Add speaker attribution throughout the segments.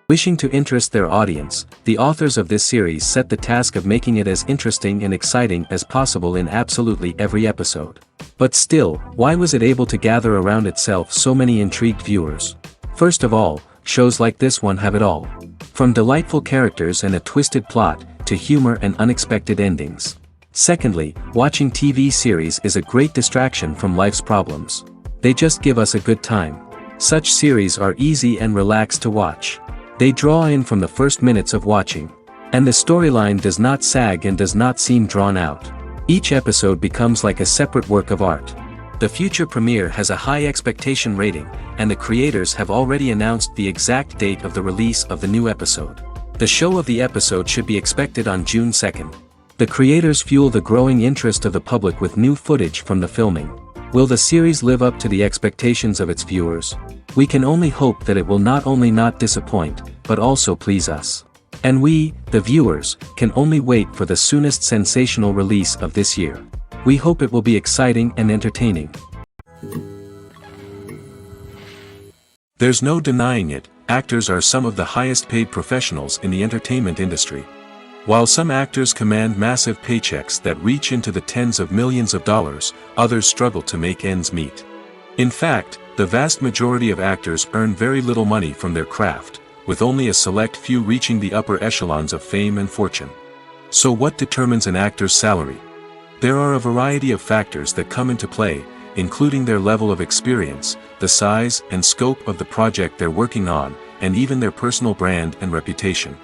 Speaker 1: Wishing to interest their audience, the authors of this series set the task of making it as interesting and exciting as possible in absolutely every episode. But still, why was it able to gather around itself so many intrigued viewers? First of all, shows like this one have it all. From delightful characters and a twisted plot, to humor and unexpected endings. Secondly, watching TV series is a great distraction from life's problems. They just give us a good time. Such series are easy and relaxed to watch. They draw in from the first minutes of watching. And the storyline does not sag and does not seem drawn out. Each episode becomes like a separate work of art. The future premiere has a high expectation rating, and the creators have already announced the exact date of the release of the new episode. The show of the episode should be expected on June 2nd. The creators fuel the growing interest of the public with new footage from the filming. Will the series live up to the expectations of its viewers? We can only hope that it will not only not disappoint, but also please us. And we, the viewers, can only wait for the soonest sensational release of this year. We hope it will be exciting and entertaining.
Speaker 2: There's no denying it, actors are some of the highest paid professionals in the entertainment industry. While some actors command massive paychecks that reach into the tens of millions of dollars, others struggle to make ends meet. In fact, the vast majority of actors earn very little money from their craft, with only a select few reaching the upper echelons of fame and fortune. So what determines an actor's salary? There are a variety of factors that come into play, including their level of experience, the size and scope of the project they're working on, and even their personal brand and reputation.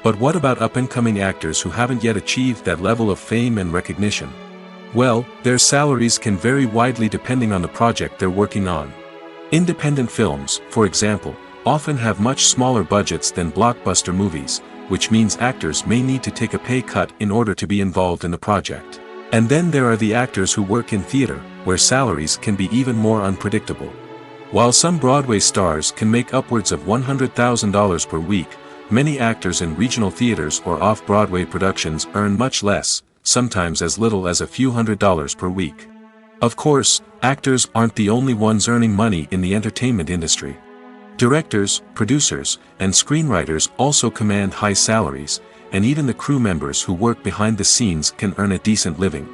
Speaker 2: But what about up-and-coming actors who haven't yet achieved that level of fame and recognition? Well, their salaries can vary widely depending on the project they're working on. Independent films, for example, often have much smaller budgets than blockbuster movies, which means actors may need to take a pay cut in order to be involved in the project. And then there are the actors who work in theater, where salaries can be even more unpredictable. While some Broadway stars can make upwards of $100,000 per week, many actors in regional theaters or off-Broadway productions earn much less, sometimes as little as a few $100s per week. Of course, actors aren't the only ones earning money in the entertainment industry. Directors, producers, and screenwriters also command high salaries, and even the crew members who work behind the scenes can earn a decent living.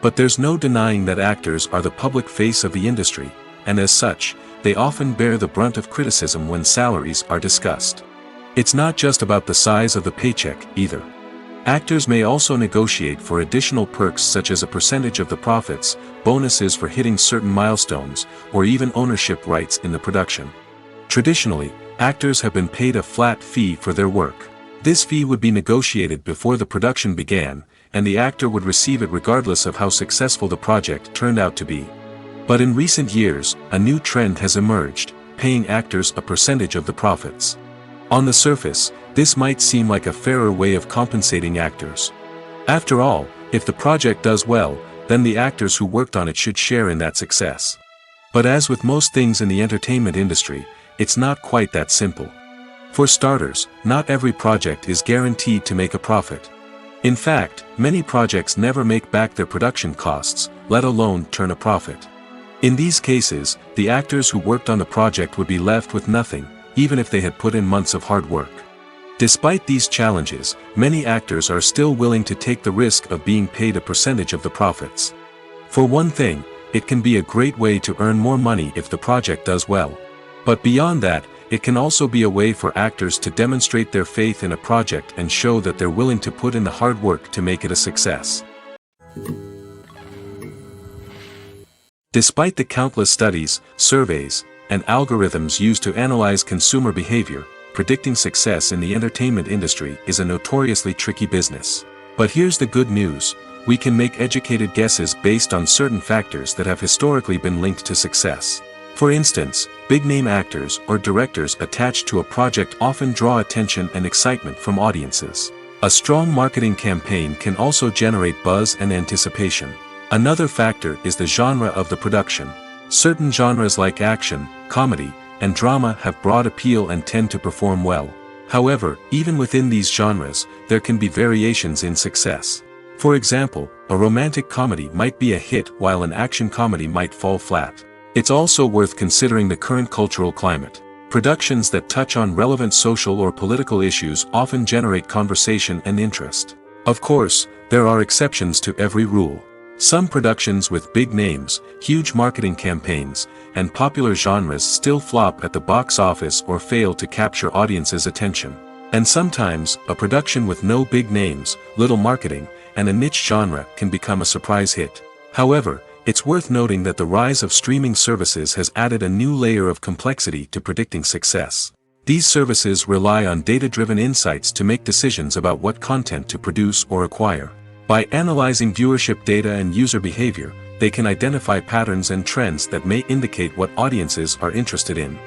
Speaker 2: But there's no denying that actors are the public face of the industry, and as such, they often bear the brunt of criticism when salaries are discussed. It's not just about the size of the paycheck, either. Actors may also negotiate for additional perks such as a percentage of the profits, bonuses for hitting certain milestones, or even ownership rights in the production. Traditionally, actors have been paid a flat fee for their work. This fee would be negotiated before the production began, and the actor would receive it regardless of how successful the project turned out to be. But in recent years, a new trend has emerged, paying actors a percentage of the profits. On the surface, this might seem like a fairer way of compensating actors. After all, if the project does well, then the actors who worked on it should share in that success. But as with most things in the entertainment industry, it's not quite that simple. For starters, not every project is guaranteed to make a profit. In fact, many projects never make back their production costs, let alone turn a profit. In these cases, the actors who worked on the project would be left with nothing, even if they had put in months of hard work. Despite these challenges, many actors are still willing to take the risk of being paid a percentage of the profits. For one thing, it can be a great way to earn more money if the project does well. But beyond that, it can also be a way for actors to demonstrate their faith in a project and show that they're willing to put in the hard work to make it a success. Despite the countless studies, surveys, and algorithms used to analyze consumer behavior, predicting success in the entertainment industry is a notoriously tricky business. But here's the good news: we can make educated guesses based on certain factors that have historically been linked to success. For instance, big-name actors or directors attached to a project often draw attention and excitement from audiences. A strong marketing campaign can also generate buzz and anticipation. Another factor is the genre of the production. Certain genres like action, comedy, and drama have broad appeal and tend to perform well. However, even within these genres, there can be variations in success. For example, a romantic comedy might be a hit while an action comedy might fall flat. It's also worth considering the current cultural climate. Productions that touch on relevant social or political issues often generate conversation and interest. Of course, there are exceptions to every rule. Some productions with big names, huge marketing campaigns, and popular genres still flop at the box office or fail to capture audiences' attention. And sometimes, a production with no big names, little marketing, and a niche genre can become a surprise hit. However, it's worth noting that the rise of streaming services has added a new layer of complexity to predicting success. These services rely on data-driven insights to make decisions about what content to produce or acquire. By analyzing viewership data and user behavior, they can identify patterns and trends that may indicate what audiences are interested in.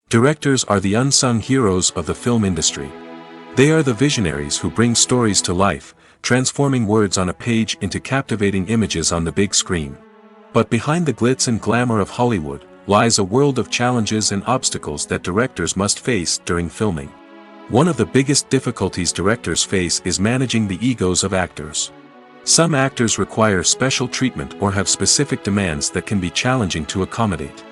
Speaker 2: Directors are the unsung heroes of the film industry. They are the visionaries who bring stories to life, transforming words on a page into captivating images on the big screen. But behind the glitz and glamour of Hollywood lies a world of challenges and obstacles that directors must face during filming. One of the biggest difficulties directors face is managing the egos of actors. Some actors require special treatment or have specific demands that can be challenging to accommodate.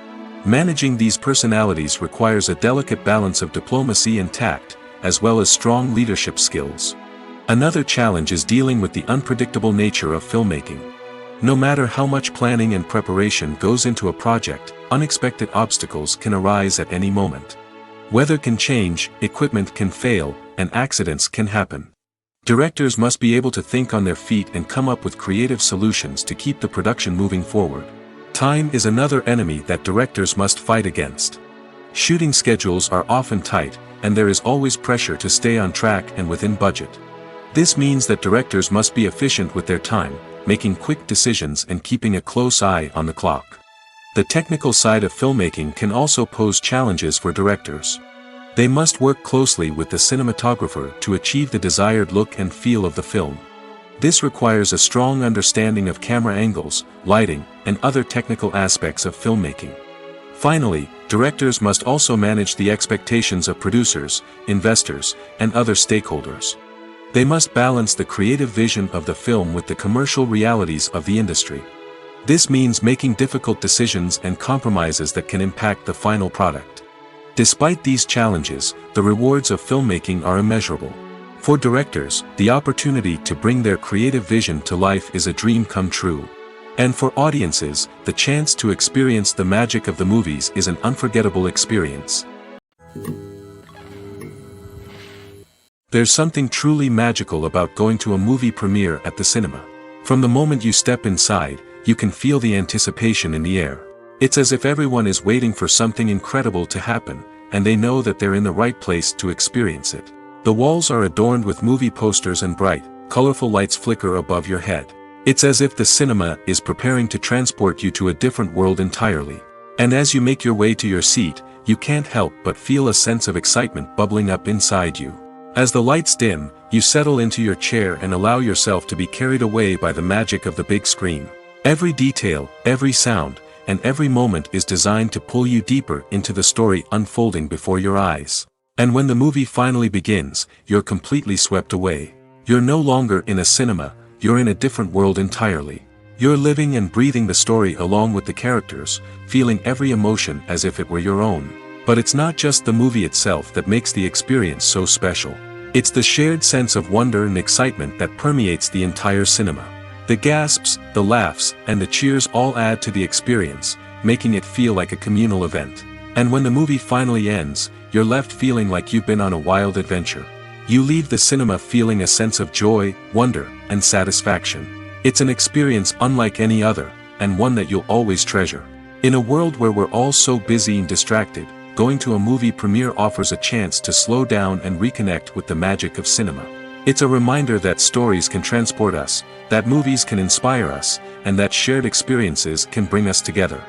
Speaker 2: Managing these personalities requires a delicate balance of diplomacy and tact, as well as strong leadership skills. Another challenge is dealing with the unpredictable nature of filmmaking. No matter how much planning and preparation goes into a project, unexpected obstacles can arise at any moment. Weather can change, equipment can fail, and accidents can happen. Directors must be able to think on their feet and come up with creative solutions to keep the production moving forward. Time is another enemy that directors must fight against. Shooting schedules are often tight, and there is always pressure to stay on track and within budget. This means that directors must be efficient with their time, making quick decisions and keeping a close eye on the clock. The technical side of filmmaking can also pose challenges for directors. They must work closely with the cinematographer to achieve the desired look and feel of the film. This requires a strong understanding of camera angles, lighting, and other technical aspects of filmmaking. Finally, directors must also manage the expectations of producers, investors, and other stakeholders. They must balance the creative vision of the film with the commercial realities of the industry. This means making difficult decisions and compromises that can impact the final product. Despite these challenges, the rewards of filmmaking are immeasurable. For directors, the opportunity to bring their creative vision to life is a dream come true. And for audiences, the chance to experience the magic of the movies is an unforgettable experience. There's something truly magical about going to a movie premiere at the cinema. From the moment you step inside, you can feel the anticipation in the air. It's as if everyone is waiting for something incredible to happen, and they know that they're in the right place to experience it. The walls are adorned with movie posters and bright, colorful lights flicker above your head. It's as if the cinema is preparing to transport you to a different world entirely. And as you make your way to your seat, you can't help but feel a sense of excitement bubbling up inside you. As the lights dim, you settle into your chair and allow yourself to be carried away by the magic of the big screen. Every detail, every sound, and every moment is designed to pull you deeper into the story unfolding before your eyes. And when the movie finally begins, you're completely swept away. You're no longer in a cinema, you're in a different world entirely. You're living and breathing the story along with the characters, feeling every emotion as if it were your own. But it's not just the movie itself that makes the experience so special. It's the shared sense of wonder and excitement that permeates the entire cinema. The gasps, the laughs, and the cheers all add to the experience, making it feel like a communal event. And when the movie finally ends, you're left feeling like you've been on a wild adventure. You leave the cinema feeling a sense of joy, wonder, and satisfaction. It's an experience unlike any other, and one that you'll always treasure. In a world where we're all so busy and distracted, going to a movie premiere offers a chance to slow down and reconnect with the magic of cinema. It's a reminder that stories can transport us, that movies can inspire us, and that shared experiences can bring us together.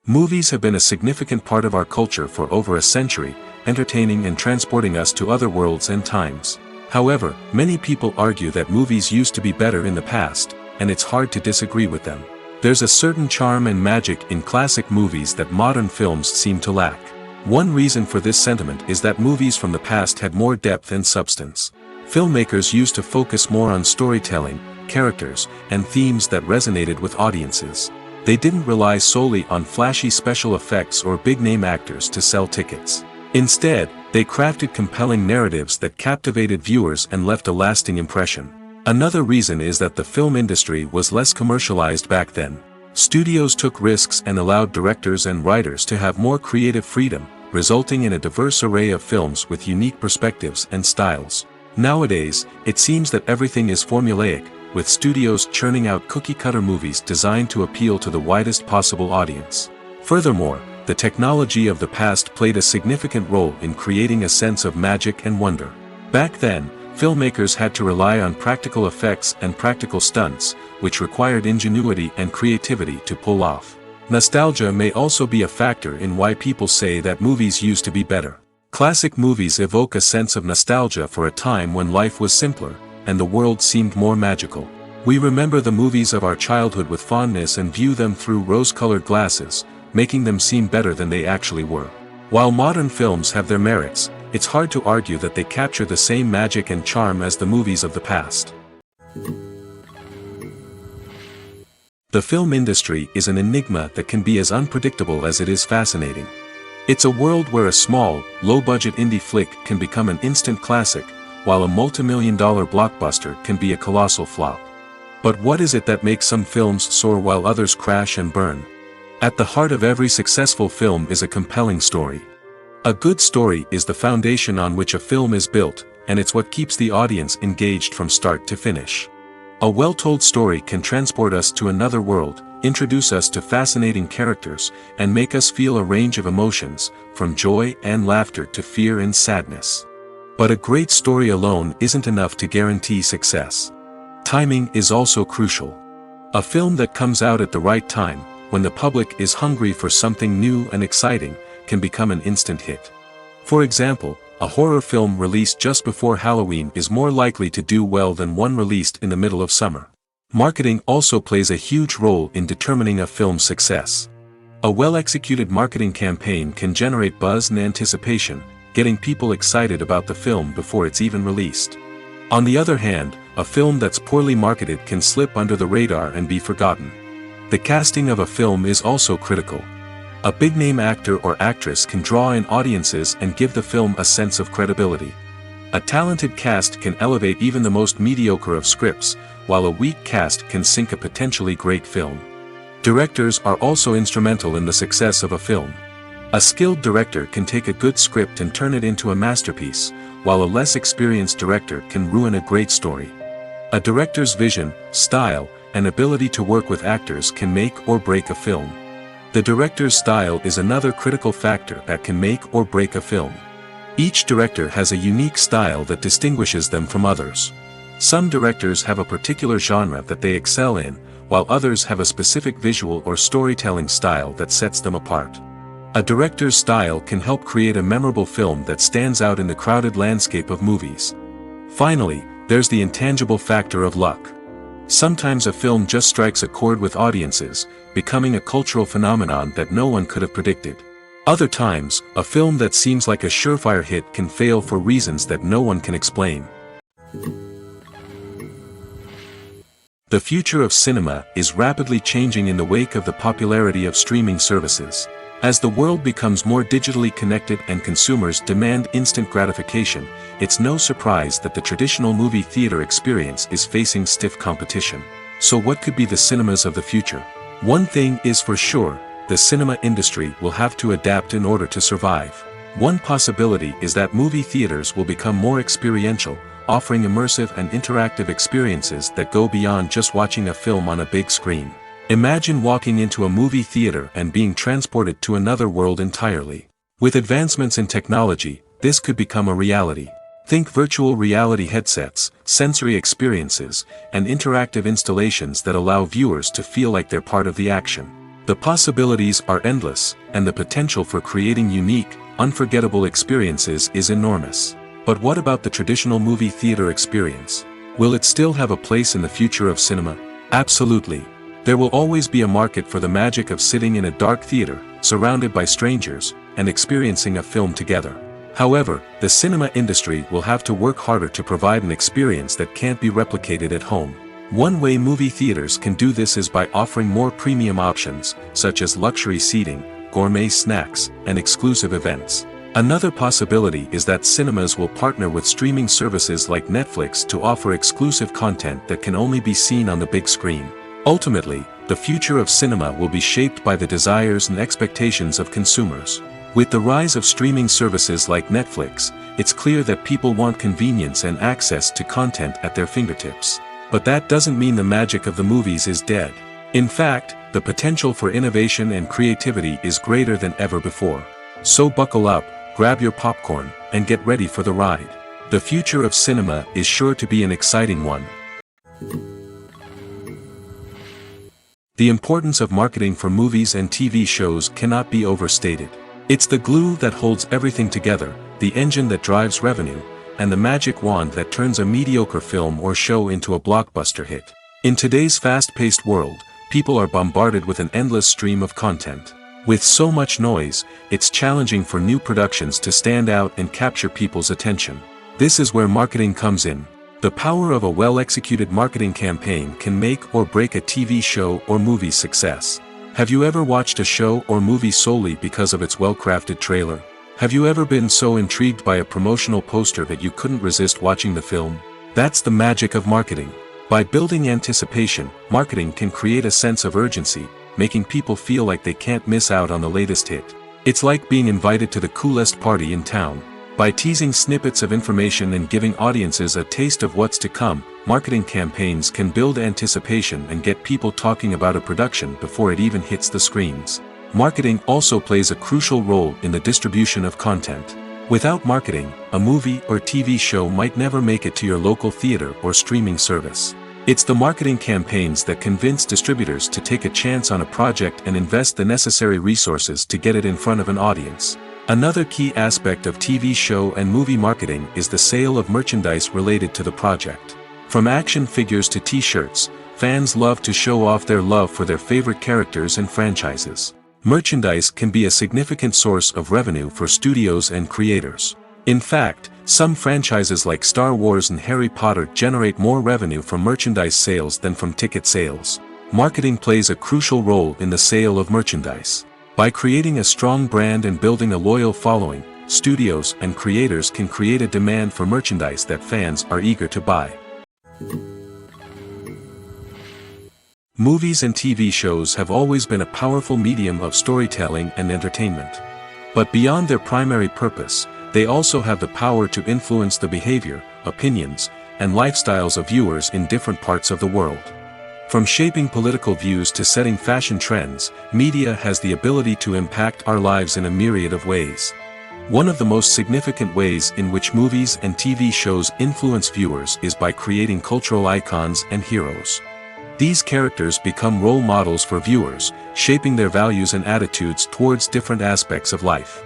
Speaker 2: Movies have been a significant part of our culture for over a century, entertaining and transporting us to other worlds and times. However, many people argue that movies used to be better in the past, and it's hard to disagree with them. There's a certain charm and magic in classic movies that modern films seem to lack. One reason for this sentiment is that movies from the past had more depth and substance. Filmmakers used to focus more on storytelling, characters, and themes that resonated with audiences. They didn't rely solely on flashy special effects or big-name actors to sell tickets. Instead, they crafted compelling narratives that captivated viewers and left a lasting impression. Another reason is that the film industry was less commercialized back then. Studios took risks and allowed directors and writers to have more creative freedom, resulting in a diverse array of films with unique perspectives and styles. Nowadays, it seems that everything is formulaic, with studios churning out cookie-cutter movies designed to appeal to the widest possible audience. Furthermore, the technology of the past played a significant role in creating a sense of magic and wonder. Back then, filmmakers had to rely on practical effects and practical stunts, which required ingenuity and creativity to pull off. Nostalgia may also be a factor in why people say that movies used to be better. Classic movies evoke a sense of nostalgia for a time when life was simpler, and the world seemed more magical. We remember the movies of our childhood with fondness and view them through rose-colored glasses, making them seem better than they actually were. While modern films have their merits, it's hard to argue that they capture the same magic and charm as the movies of the past. The film industry is an enigma that can be as unpredictable as it is fascinating. It's a world where a small, low-budget indie flick can become an instant classic, while a multi-million-dollar blockbuster can be a colossal flop. But what is it that makes some films soar while others crash and burn? At the heart of every successful film is a compelling story. A good story is the foundation on which a film is built, and it's what keeps the audience engaged from start to finish. A well-told story can transport us to another world, introduce us to fascinating characters, and make us feel a range of emotions, from joy and laughter to fear and sadness. But a great story alone isn't enough to guarantee success. Timing is also crucial. A film that comes out at the right time, when the public is hungry for something new and exciting, can become an instant hit. For example, a horror film released just before Halloween is more likely to do well than one released in the middle of summer. Marketing also plays a huge role in determining a film's success. A well-executed marketing campaign can generate buzz and anticipation, getting people excited about the film before it's even released. On the other hand, a film that's poorly marketed can slip under the radar and be forgotten. The casting of a film is also critical. A big-name actor or actress can draw in audiences and give the film a sense of credibility. A talented cast can elevate even the most mediocre of scripts, while a weak cast can sink a potentially great film. Directors are also instrumental in the success of a film. A skilled director can take a good script and turn it into a masterpiece, while a less experienced director can ruin a great story. A director's vision, style, and ability to work with actors can make or break a film. The director's style is another critical factor that can make or break a film. Each director has a unique style that distinguishes them from others. Some directors have a particular genre that they excel in, while others have a specific visual or storytelling style that sets them apart. A director's style can help create a memorable film that stands out in the crowded landscape of movies. Finally, there's the intangible factor of luck. Sometimes a film just strikes a chord with audiences, becoming a cultural phenomenon that no one could have predicted. Other times, a film that seems like a surefire hit can fail for reasons that no one can explain. The future of cinema is rapidly changing in the wake of the popularity of streaming services. As the world becomes more digitally connected and consumers demand instant gratification, it's no surprise that the traditional movie theater experience is facing stiff competition. So what could be the cinemas of the future? One thing is for sure, the cinema industry will have to adapt in order to survive. One possibility is that movie theaters will become more experiential, offering immersive and interactive experiences that go beyond just watching a film on a big screen. Imagine walking into a movie theater and being transported to another world entirely. With advancements in technology, this could become a reality. Think virtual reality headsets, sensory experiences, and interactive installations that allow viewers to feel like they're part of the action. The possibilities are endless, and the potential for creating unique, unforgettable experiences is enormous. But what about the traditional movie theater experience? Will it still have a place in the future of cinema? Absolutely. There will always be a market for the magic of sitting in a dark theater, surrounded by strangers, and experiencing a film together. However, the cinema industry will have to work harder to provide an experience that can't be replicated at home. One way movie theaters can do this is by offering more premium options, such as luxury seating, gourmet snacks, and exclusive events. Another possibility is that cinemas will partner with streaming services like Netflix to offer exclusive content that can only be seen on the big screen. Ultimately, the future of cinema will be shaped by the desires and expectations of consumers. With the rise of streaming services like Netflix, it's clear that people want convenience and access to content at their fingertips. But that doesn't mean the magic of the movies is dead. In fact, the potential for innovation and creativity is greater than ever before. So buckle up, grab your popcorn, and get ready for the ride. The future of cinema is sure to be an exciting one. The importance of marketing for movies and TV shows cannot be overstated. It's the glue that holds everything together, the engine that drives revenue, and the magic wand that turns a mediocre film or show into a blockbuster hit. In today's fast-paced world, people are bombarded with an endless stream of content. With so much noise, it's challenging for new productions to stand out and capture people's attention. This is where marketing comes in. The power of a well-executed marketing campaign can make or break a TV show or movie's success. Have you ever watched a show or movie solely because of its well-crafted trailer? Have you ever been so intrigued by a promotional poster that you couldn't resist watching the film? That's the magic of marketing. By building anticipation, marketing can create a sense of urgency, making people feel like they can't miss out on the latest hit. It's like being invited to the coolest party in town. By teasing snippets of information and giving audiences a taste of what's to come, marketing campaigns can build anticipation and get people talking about a production before it even hits the screens. Marketing also plays a crucial role in the distribution of content. Without marketing, a movie or TV show might never make it to your local theater or streaming service. It's the marketing campaigns that convince distributors to take a chance on a project and invest the necessary resources to get it in front of an audience. Another key aspect of TV show and movie marketing is the sale of merchandise related to the project. From action figures to t-shirts, fans love to show off their love for their favorite characters and franchises. Merchandise can be a significant source of revenue for studios and creators. In fact, some franchises like Star Wars and Harry Potter generate more revenue from merchandise sales than from ticket sales. Marketing plays a crucial role in the sale of merchandise. By creating a strong brand and building a loyal following, studios and creators can create a demand for merchandise that fans are eager to buy. Movies and TV shows have always been a powerful medium of storytelling and entertainment. But beyond their primary purpose, they also have the power to influence the behavior, opinions, and lifestyles of viewers in different parts of the world. From shaping political views to setting fashion trends, media has the ability to impact our lives in a myriad of ways. One of the most significant ways in which movies and TV shows influence viewers is by creating cultural icons and heroes. These characters become role models for viewers, shaping their values and attitudes towards different aspects of life.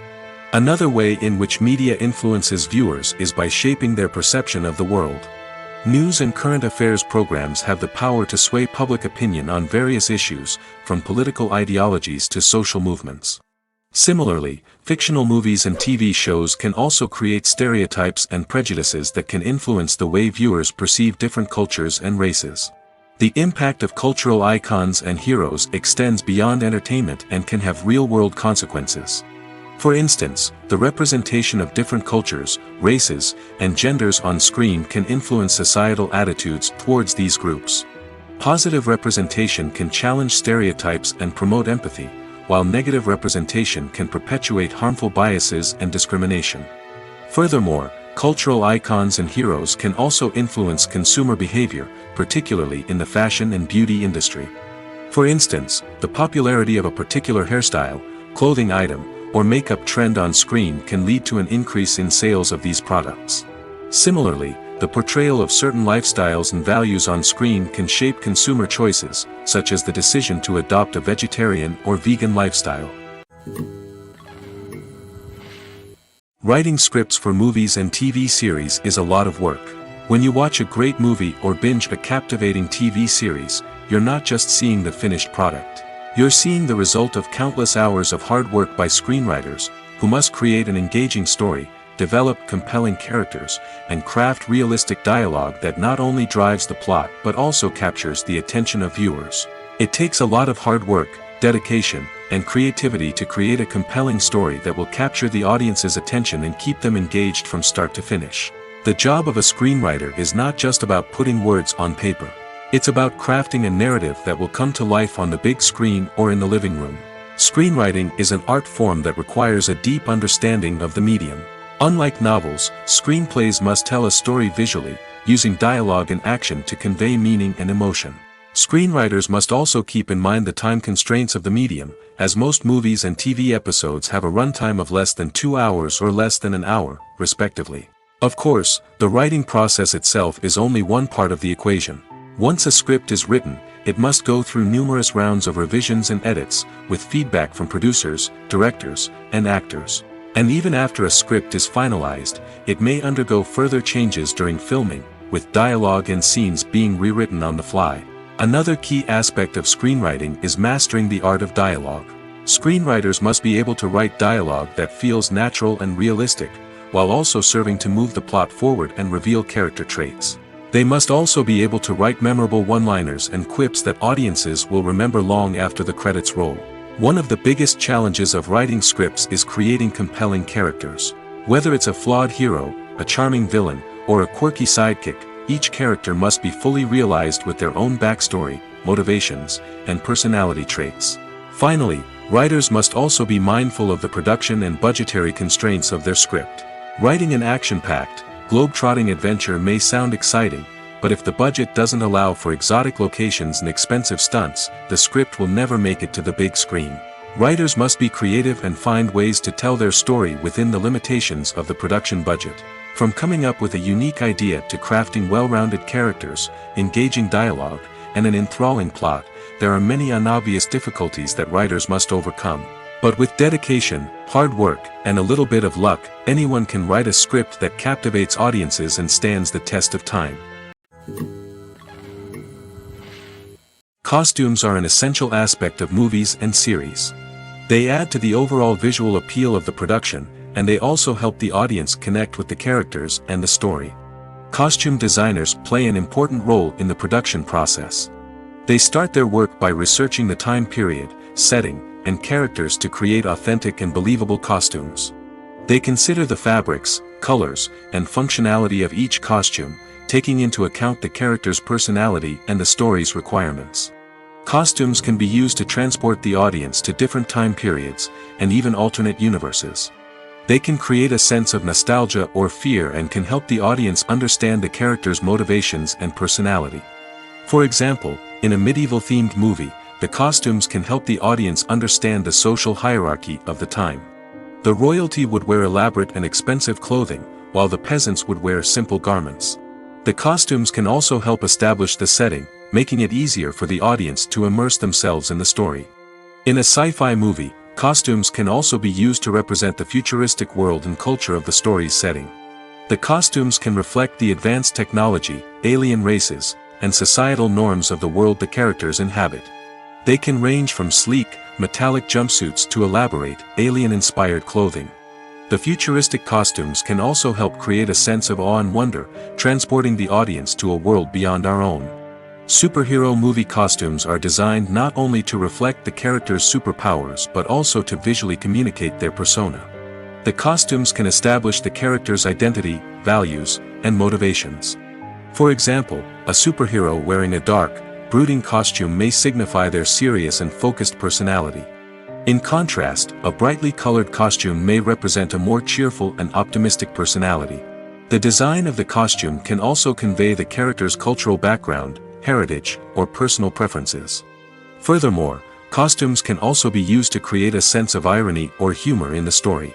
Speaker 2: Another way in which media influences viewers is by shaping their perception of the world. News and current affairs programs have the power to sway public opinion on various issues, from political ideologies to social movements. Similarly, fictional movies and TV shows can also create stereotypes and prejudices that can influence the way viewers perceive different cultures and races. The impact of cultural icons and heroes extends beyond entertainment and can have real-world consequences. For instance, the representation of different cultures, races, and genders on screen can influence societal attitudes towards these groups. Positive representation can challenge stereotypes and promote empathy, while negative representation can perpetuate harmful biases and discrimination. Furthermore, cultural icons and heroes can also influence consumer behavior, particularly in the fashion and beauty industry. For instance, the popularity of a particular hairstyle, clothing item, or makeup trend on screen can lead to an increase in sales of these products. Similarly, the portrayal of certain lifestyles and values on screen can shape consumer choices, such as the decision to adopt a vegetarian or vegan lifestyle. Writing scripts for movies and TV series is a lot of work. When you watch a great movie or binge a captivating TV series, you're not just seeing the finished product. You're seeing the result of countless hours of hard work by screenwriters, who must create an engaging story, develop compelling characters, and craft realistic dialogue that not only drives the plot but also captures the attention of viewers. It takes a lot of hard work, dedication, and creativity to create a compelling story that will capture the audience's attention and keep them engaged from start to finish. The job of a screenwriter is not just about putting words on paper. It's about crafting a narrative that will come to life on the big screen or in the living room. Screenwriting is an art form that requires a deep understanding of the medium. Unlike novels, screenplays must tell a story visually, using dialogue and action to convey meaning and emotion. Screenwriters must also keep in mind the time constraints of the medium, as most movies and TV episodes have a runtime of less than 2 hours or less than an hour, respectively. Of course, the writing process itself is only one part of the equation. Once a script is written, it must go through numerous rounds of revisions and edits, with feedback from producers, directors, and actors. And even after a script is finalized, it may undergo further changes during filming, with dialogue and scenes being rewritten on the fly. Another key aspect of screenwriting is mastering the art of dialogue. Screenwriters must be able to write dialogue that feels natural and realistic, while also serving to move the plot forward and reveal character traits. They must also be able to write memorable one-liners and quips that audiences will remember long after the credits roll. One of the biggest challenges of writing scripts is creating compelling characters. Whether it's a flawed hero, a charming villain, or a quirky sidekick, each character must be fully realized with their own backstory, motivations, and personality traits. Finally, writers must also be mindful of the production and budgetary constraints of their script. Writing an action-packed, globe-trotting adventure may sound exciting, but if the budget doesn't allow for exotic locations and expensive stunts, the script will never make it to the big screen. Writers must be creative and find ways to tell their story within the limitations of the production budget. From coming up with a unique idea to crafting well-rounded characters, engaging dialogue, and an enthralling plot, there are many unobvious difficulties that writers must overcome. But with dedication, hard work, and a little bit of luck, anyone can write a script that captivates audiences and stands the test of time. Costumes are an essential aspect of movies and series. They add to the overall visual appeal of the production, and they also help the audience connect with the characters and the story. Costume designers play an important role in the production process. They start their work by researching the time period, setting, and characters to create authentic and believable costumes. They consider the fabrics, colors, and functionality of each costume, taking into account the character's personality and the story's requirements. Costumes can be used to transport the audience to different time periods, and even alternate universes. They can create a sense of nostalgia or fear and can help the audience understand the character's motivations and personality. For example, in a medieval-themed movie, the costumes can help the audience understand the social hierarchy of the time. The royalty would wear elaborate and expensive clothing, while the peasants would wear simple garments. The costumes can also help establish the setting, making it easier for the audience to immerse themselves in the story. In a sci-fi movie, costumes can also be used to represent the futuristic world and culture of the story's setting. The costumes can reflect the advanced technology, alien races, and societal norms of the world the characters inhabit. They can range from sleek, metallic jumpsuits to elaborate, alien-inspired clothing. The futuristic costumes can also help create a sense of awe and wonder, transporting the audience to a world beyond our own. Superhero movie costumes are designed not only to reflect the character's superpowers but also to visually communicate their persona. The costumes can establish the character's identity, values, and motivations. For example, a superhero wearing a dark, brooding costume may signify their serious and focused personality. In contrast, a brightly colored costume may represent a more cheerful and optimistic personality. The design of the costume can also convey the character's cultural background, heritage, or personal preferences. Furthermore, costumes can also be used to create a sense of irony or humor in the story.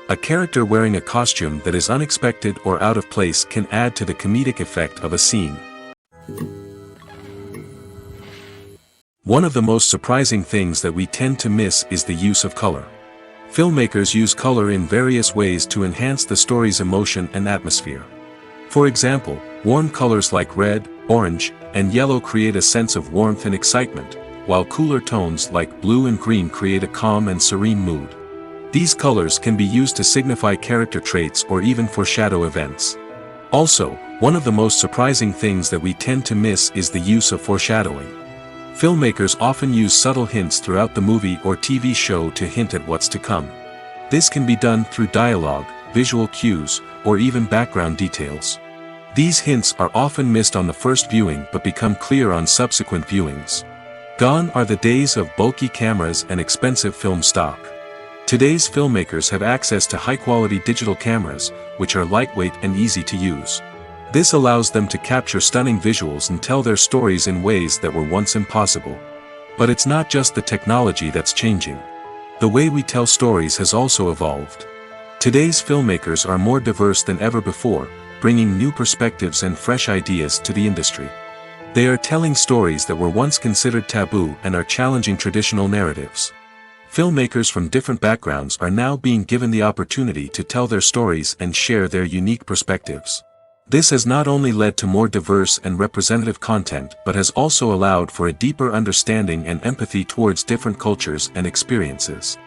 Speaker 2: A character wearing a costume that is unexpected or out of place can add to the comedic effect of a scene. One of the most surprising things that we tend to miss is the use of color. Filmmakers use color in various ways to enhance the story's emotion and atmosphere. For example, warm colors like red, orange, and yellow create a sense of warmth and excitement, while cooler tones like blue and green create a calm and serene mood. These colors can be used to signify character traits or even foreshadow events. Also, one of the most surprising things that we tend to miss is the use of foreshadowing. Filmmakers often use subtle hints throughout the movie or TV show to hint at what's to come. This can be done through dialogue, visual cues, or even background details. These hints are often missed on the first viewing but become clear on subsequent viewings. Gone are the days of bulky cameras and expensive film stock. Today's filmmakers have access to high-quality digital cameras, which are lightweight and easy to use. This allows them to capture stunning visuals and tell their stories in ways that were once impossible. But it's not just the technology that's changing. The way we tell stories has also evolved. Today's filmmakers are more diverse than ever before, bringing new perspectives and fresh ideas to the industry. They are telling stories that were once considered taboo and are challenging traditional narratives. Filmmakers from different backgrounds are now being given the opportunity to tell their stories and share their unique perspectives. This has not only led to more diverse and representative content but has also allowed for a deeper understanding and empathy towards different cultures and experiences.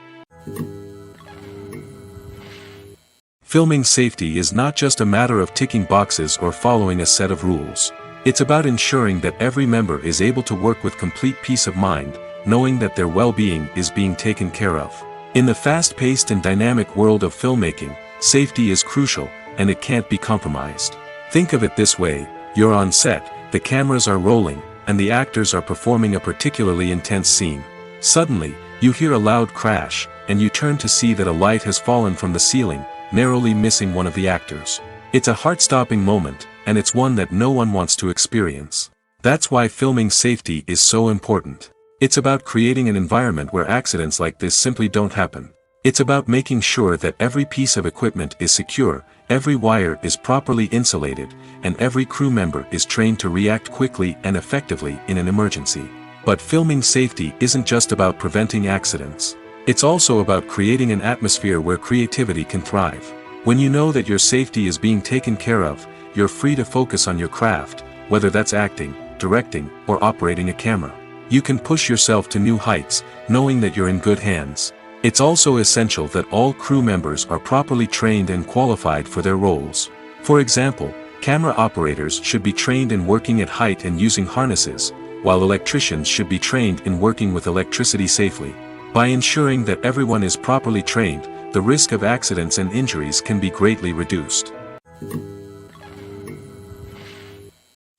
Speaker 2: Filming safety is not just a matter of ticking boxes or following a set of rules. It's about ensuring that every member is able to work with complete peace of mind, knowing that their well-being is being taken care of. In the fast-paced and dynamic world of filmmaking, safety is crucial, and it can't be compromised. Think of it this way: you're on set, the cameras are rolling, and the actors are performing a particularly intense scene. Suddenly, you hear a loud crash, and you turn to see that a light has fallen from the ceiling, narrowly missing one of the actors. It's a heart-stopping moment, and it's one that no one wants to experience. That's why filming safety is so important. It's about creating an environment where accidents like this simply don't happen. It's about making sure that every piece of equipment is secure, every wire is properly insulated, and every crew member is trained to react quickly and effectively in an emergency. But filming safety isn't just about preventing accidents. It's also about creating an atmosphere where creativity can thrive. When you know that your safety is being taken care of, you're free to focus on your craft, whether that's acting, directing, or operating a camera. You can push yourself to new heights, knowing that you're in good hands. It's also essential that all crew members are properly trained and qualified for their roles. For example, camera operators should be trained in working at height and using harnesses, while electricians should be trained in working with electricity safely. By ensuring that everyone is properly trained, the risk of accidents and injuries can be greatly reduced.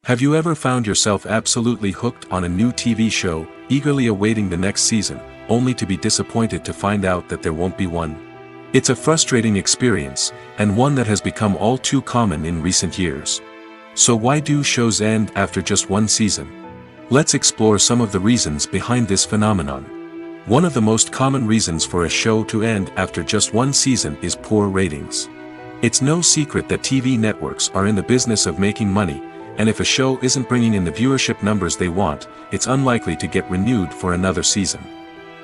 Speaker 2: Have you ever found yourself absolutely hooked on a new TV show, eagerly awaiting the next season, only to be disappointed to find out that there won't be one? It's a frustrating experience, and one that has become all too common in recent years. So why do shows end after just one season? Let's explore some of the reasons behind this phenomenon. One of the most common reasons for a show to end after just one season is poor ratings. It's no secret that TV networks are in the business of making money, and if a show isn't bringing in the viewership numbers they want, it's unlikely to get renewed for another season.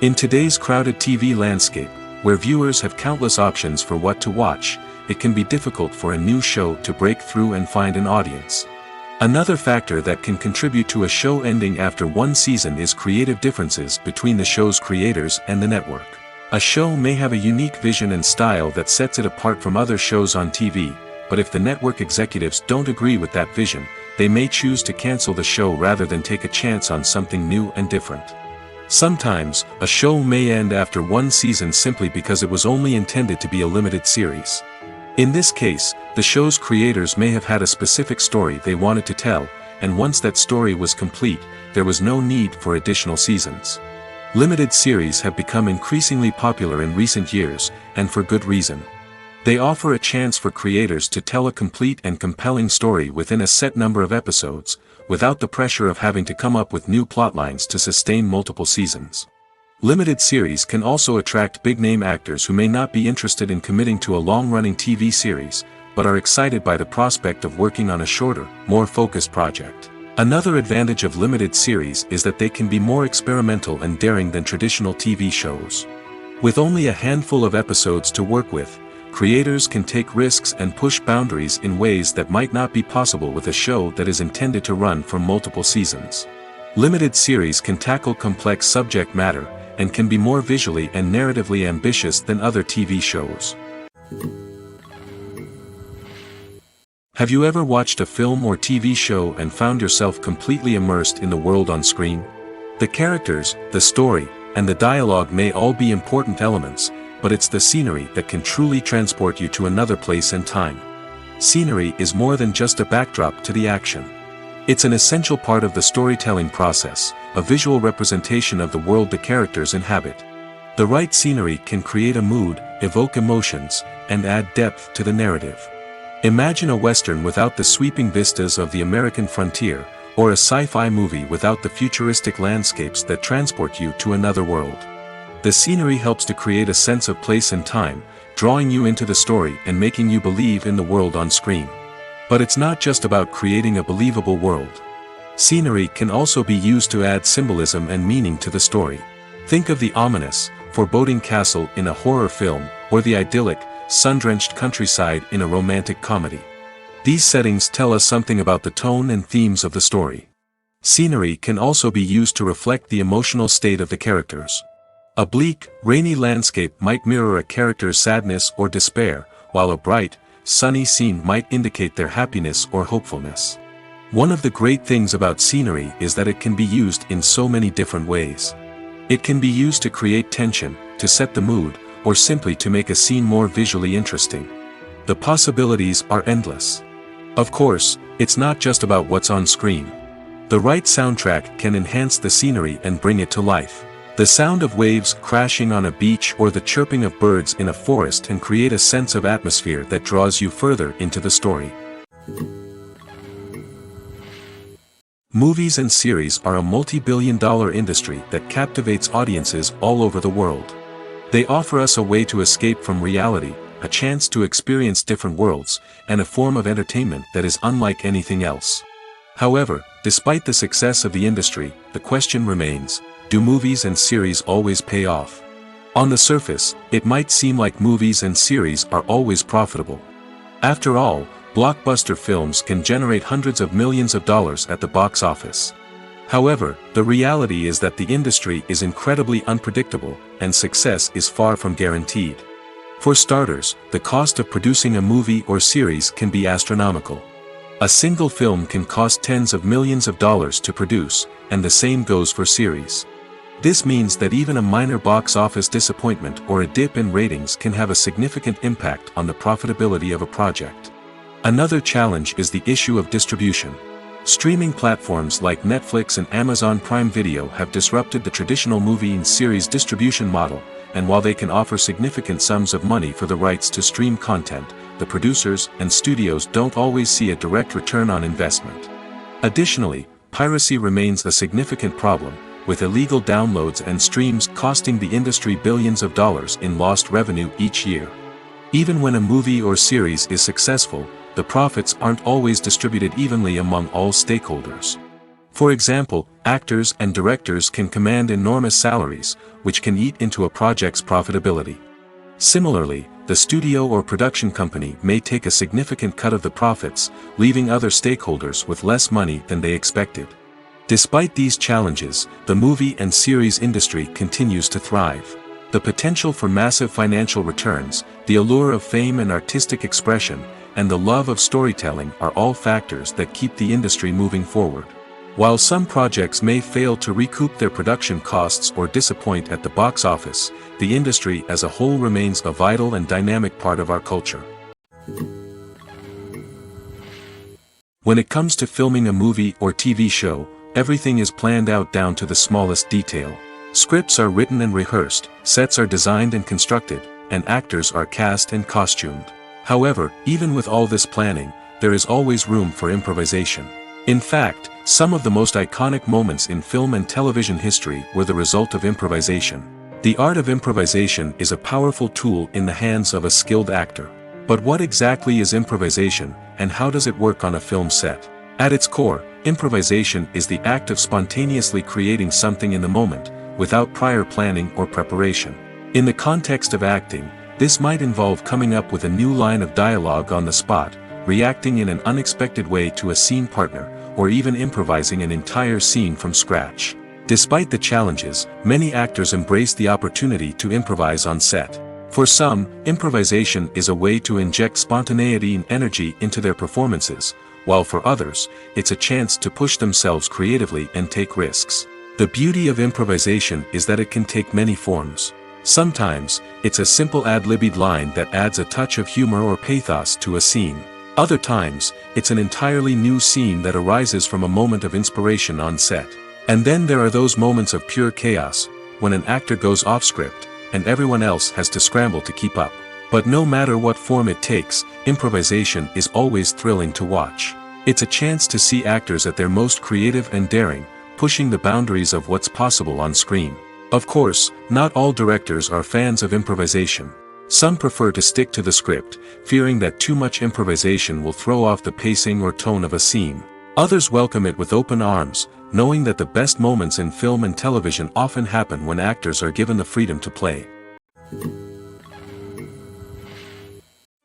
Speaker 2: In today's crowded TV landscape, where viewers have countless options for what to watch, it can be difficult for a new show to break through and find an audience. Another factor that can contribute to a show ending after one season is creative differences between the show's creators and the network. A show may have a unique vision and style that sets it apart from other shows on TV, but if the network executives don't agree with that vision, they may choose to cancel the show rather than take a chance on something new and different. Sometimes, a show may end after one season simply because it was only intended to be a limited series. In this case, the show's creators may have had a specific story they wanted to tell, and once that story was complete, there was no need for additional seasons. Limited series have become increasingly popular in recent years, and for good reason. They offer a chance for creators to tell a complete and compelling story within a set number of episodes, without the pressure of having to come up with new plotlines to sustain multiple seasons. Limited series can also attract big-name actors who may not be interested in committing to a long-running TV series, but are excited by the prospect of working on a shorter, more focused project. Another advantage of limited series is that they can be more experimental and daring than traditional TV shows. With only a handful of episodes to work with, creators can take risks and push boundaries in ways that might not be possible with a show that is intended to run for multiple seasons. Limited series can tackle complex subject matter, and can be more visually and narratively ambitious than other TV shows. Have you ever watched a film or TV show and found yourself completely immersed in the world on screen? The characters, the story, and the dialogue may all be important elements, but it's the scenery that can truly transport you to another place and time. Scenery is more than just a backdrop to the action. It's an essential part of the storytelling process, a visual representation of the world the characters inhabit. The right scenery can create a mood, evoke emotions, and add depth to the narrative. Imagine a Western without the sweeping vistas of the American frontier, or a sci-fi movie without the futuristic landscapes that transport you to another world. The scenery helps to create a sense of place and time, drawing you into the story and making you believe in the world on screen. But it's not just about creating a believable world. Scenery can also be used to add symbolism and meaning to the story. Think of the ominous, foreboding castle in a horror film, or the idyllic, sun-drenched countryside in a romantic comedy. These settings tell us something about the tone and themes of the story. Scenery can also be used to reflect the emotional state of the characters. A bleak, rainy landscape might mirror a character's sadness or despair, while a bright, sunny scene might indicate their happiness or hopefulness. One of the great things about scenery is that it can be used in so many different ways. It can be used to create tension, to set the mood, or simply to make a scene more visually interesting. The possibilities are endless. Of course, it's not just about what's on screen. The right soundtrack can enhance the scenery and bring it to life. The sound of waves crashing on a beach or the chirping of birds in a forest can create a sense of atmosphere that draws you further into the story. Movies and series are a multi-billion-dollar industry that captivates audiences all over the world. They offer us a way to escape from reality, a chance to experience different worlds, and a form of entertainment that is unlike anything else. However, despite the success of the industry, the question remains, do movies and series always pay off? On the surface, it might seem like movies and series are always profitable. After all, blockbuster films can generate hundreds of millions of dollars at the box office. However, the reality is that the industry is incredibly unpredictable, and success is far from guaranteed. For starters, the cost of producing a movie or series can be astronomical. A single film can cost tens of millions of dollars to produce, and the same goes for series. This means that even a minor box office disappointment or a dip in ratings can have a significant impact on the profitability of a project. Another challenge is the issue of distribution. Streaming platforms like Netflix and Amazon Prime Video have disrupted the traditional movie and series distribution model, and while they can offer significant sums of money for the rights to stream content, the producers and studios don't always see a direct return on investment. Additionally, piracy remains a significant problem, with illegal downloads and streams costing the industry billions of dollars in lost revenue each year. Even when a movie or series is successful, the profits aren't always distributed evenly among all stakeholders. For example, actors and directors can command enormous salaries, which can eat into a project's profitability. Similarly, the studio or production company may take a significant cut of the profits, leaving other stakeholders with less money than they expected. Despite these challenges, the movie and series industry continues to thrive. The potential for massive financial returns, the allure of fame and artistic expression, and the love of storytelling are all factors that keep the industry moving forward. While some projects may fail to recoup their production costs or disappoint at the box office, the industry as a whole remains a vital and dynamic part of our culture. When it comes to filming a movie or TV show, everything is planned out down to the smallest detail. Scripts are written and rehearsed, sets are designed and constructed, and actors are cast and costumed. However, even with all this planning, there is always room for improvisation. In fact, some of the most iconic moments in film and television history were the result of improvisation. The art of improvisation is a powerful tool in the hands of a skilled actor. But what exactly is improvisation, and how does it work on a film set? At its core, improvisation is the act of spontaneously creating something in the moment, without prior planning or preparation. In the context of acting, this might involve coming up with a new line of dialogue on the spot, reacting in an unexpected way to a scene partner, or even improvising an entire scene from scratch. Despite the challenges, many actors embrace the opportunity to improvise on set. For some, improvisation is a way to inject spontaneity and energy into their performances, while for others, it's a chance to push themselves creatively and take risks. The beauty of improvisation is that it can take many forms. Sometimes, it's a simple ad-libbed line that adds a touch of humor or pathos to a scene. Other times, it's an entirely new scene that arises from a moment of inspiration on set. And then there are those moments of pure chaos, when an actor goes off script, and everyone else has to scramble to keep up. But no matter what form it takes, improvisation is always thrilling to watch. It's a chance to see actors at their most creative and daring, pushing the boundaries of what's possible on screen. Of course, not all directors are fans of improvisation. Some prefer to stick to the script, fearing that too much improvisation will throw off the pacing or tone of a scene. Others welcome it with open arms, knowing that the best moments in film and television often happen when actors are given the freedom to play.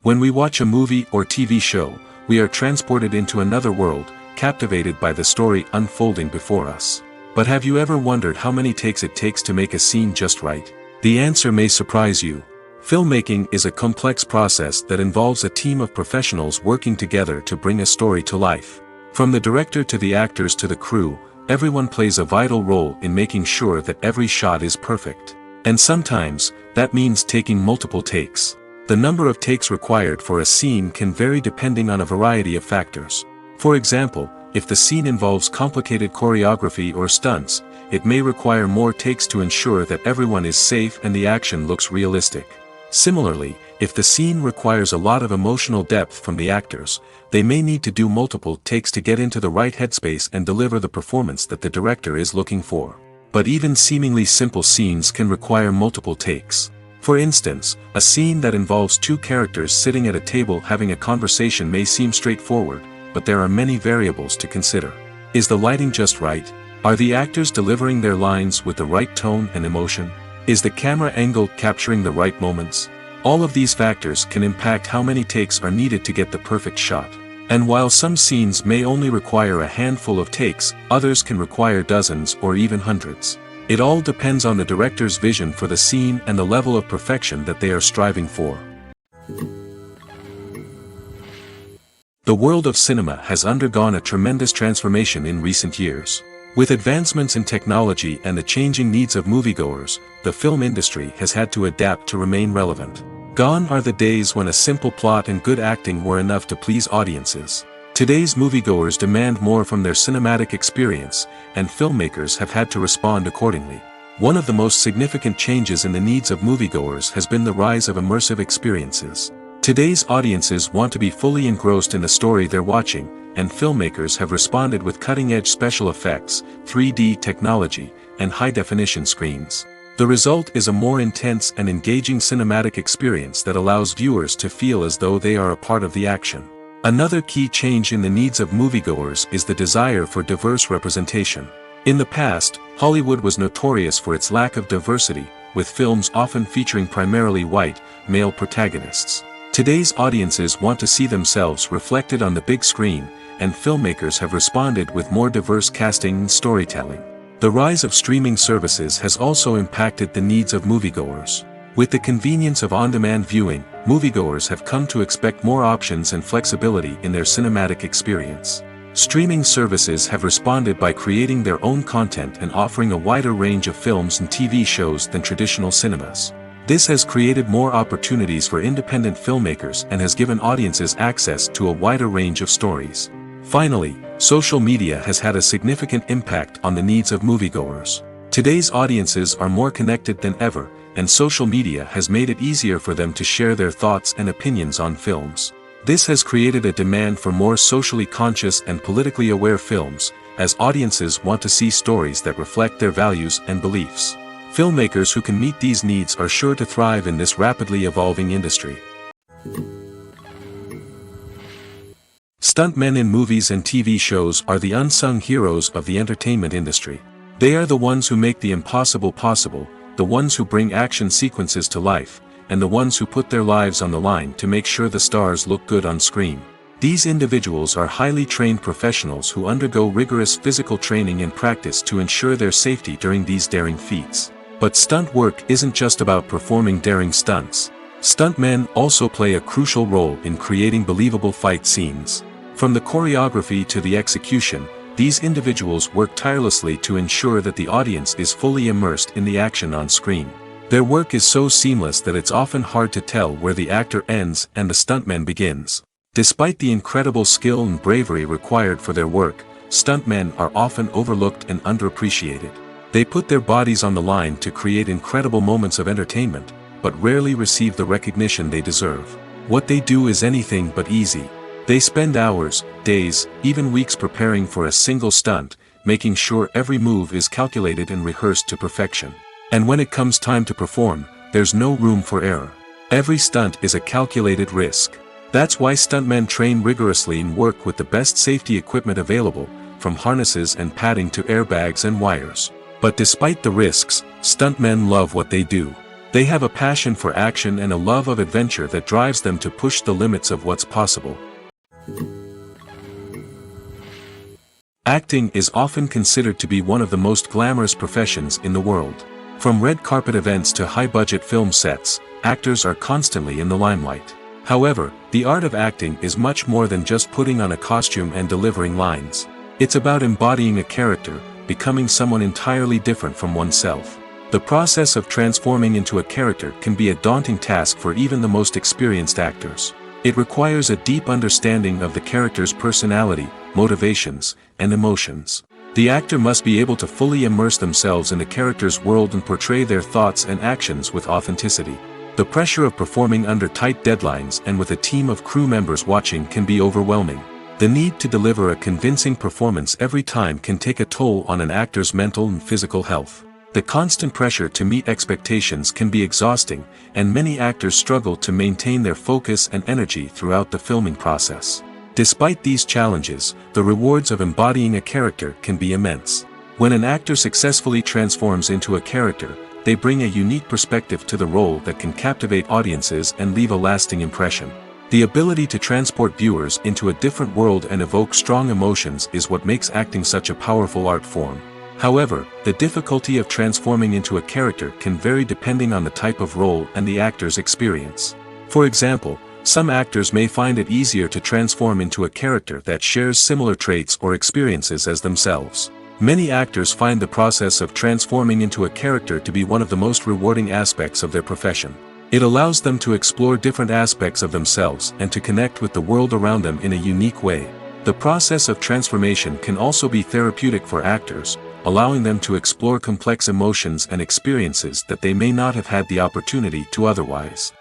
Speaker 2: When we watch a movie or TV show, we are transported into another world, captivated by the story unfolding before us. But have you ever wondered how many takes it takes to make a scene just right? The answer may surprise you. Filmmaking is a complex process that involves a team of professionals working together to bring a story to life. From the director to the actors to the crew, everyone plays a vital role in making sure that every shot is perfect. And sometimes, that means taking multiple takes. The number of takes required for a scene can vary depending on a variety of factors. For example, if the scene involves complicated choreography or stunts, it may require more takes to ensure that everyone is safe and the action looks realistic. Similarly, if the scene requires a lot of emotional depth from the actors, they may need to do multiple takes to get into the right headspace and deliver the performance that the director is looking for. But even seemingly simple scenes can require multiple takes. For instance, a scene that involves two characters sitting at a table having a conversation may seem straightforward, but there are many variables to consider. Is the lighting just right? Are the actors delivering their lines with the right tone and emotion? Is the camera angle capturing the right moments? All of these factors can impact how many takes are needed to get the perfect shot. And while some scenes may only require a handful of takes, others can require dozens or even hundreds. It all depends on the director's vision for the scene and the level of perfection that they are striving for. The world of cinema has undergone a tremendous transformation in recent years. With advancements in technology and the changing needs of moviegoers, the film industry has had to adapt to remain relevant. Gone are the days when a simple plot and good acting were enough to please audiences. Today's moviegoers demand more from their cinematic experience, and filmmakers have had to respond accordingly. One of the most significant changes in the needs of moviegoers has been the rise of immersive experiences. Today's audiences want to be fully engrossed in the story they're watching, and filmmakers have responded with cutting-edge special effects, 3D technology, and high-definition screens. The result is a more intense and engaging cinematic experience that allows viewers to feel as though they are a part of the action. Another key change in the needs of moviegoers is the desire for diverse representation. In the past, Hollywood was notorious for its lack of diversity, with films often featuring primarily white, male protagonists. Today's audiences want to see themselves reflected on the big screen, and filmmakers have responded with more diverse casting and storytelling. The rise of streaming services has also impacted the needs of moviegoers. With the convenience of on-demand viewing, moviegoers have come to expect more options and flexibility in their cinematic experience. Streaming services have responded by creating their own content and offering a wider range of films and TV shows than traditional cinemas. This has created more opportunities for independent filmmakers and has given audiences access to a wider range of stories. Finally, social media has had a significant impact on the needs of moviegoers. Today's audiences are more connected than ever, and social media has made it easier for them to share their thoughts and opinions on films. This has created a demand for more socially conscious and politically aware films, as audiences want to see stories that reflect their values and beliefs. Filmmakers who can meet these needs are sure to thrive in this rapidly evolving industry. Stuntmen in movies and TV shows are the unsung heroes of the entertainment industry. They are the ones who make the impossible possible, the ones who bring action sequences to life, and the ones who put their lives on the line to make sure the stars look good on screen. These individuals are highly trained professionals who undergo rigorous physical training and practice to ensure their safety during these daring feats. But stunt work isn't just about performing daring stunts. Stuntmen also play a crucial role in creating believable fight scenes. From the choreography to the execution, these individuals work tirelessly to ensure that the audience is fully immersed in the action on screen. Their work is so seamless that it's often hard to tell where the actor ends and the stuntman begins. Despite the incredible skill and bravery required for their work, stuntmen are often overlooked and underappreciated. They put their bodies on the line to create incredible moments of entertainment, but rarely receive the recognition they deserve. What they do is anything but easy. They spend hours, days, even weeks preparing for a single stunt, making sure every move is calculated and rehearsed to perfection. And when it comes time to perform, there's no room for error. Every stunt is a calculated risk. That's why stuntmen train rigorously and work with the best safety equipment available, from harnesses and padding to airbags and wires. But despite the risks, stuntmen love what they do. They have a passion for action and a love of adventure that drives them to push the limits of what's possible. Acting is often considered to be one of the most glamorous professions in the world. From red carpet events to high-budget film sets, actors are constantly in the limelight. However, the art of acting is much more than just putting on a costume and delivering lines. It's about embodying a character, becoming someone entirely different from oneself. The process of transforming into a character can be a daunting task for even the most experienced actors. It requires a deep understanding of the character's personality, motivations, and emotions. The actor must be able to fully immerse themselves in the character's world and portray their thoughts and actions with authenticity. The pressure of performing under tight deadlines and with a team of crew members watching can be overwhelming. The need to deliver a convincing performance every time can take a toll on an actor's mental and physical health. The constant pressure to meet expectations can be exhausting, and many actors struggle to maintain their focus and energy throughout the filming process. Despite these challenges, the rewards of embodying a character can be immense. When an actor successfully transforms into a character, they bring a unique perspective to the role that can captivate audiences and leave a lasting impression. The ability to transport viewers into a different world and evoke strong emotions is what makes acting such a powerful art form. However, the difficulty of transforming into a character can vary depending on the type of role and the actor's experience. For example, some actors may find it easier to transform into a character that shares similar traits or experiences as themselves. Many actors find the process of transforming into a character to be one of the most rewarding aspects of their profession. It allows them to explore different aspects of themselves and to connect with the world around them in a unique way. The process of transformation can also be therapeutic for actors, allowing them to explore complex emotions and experiences that they may not have had the opportunity to otherwise.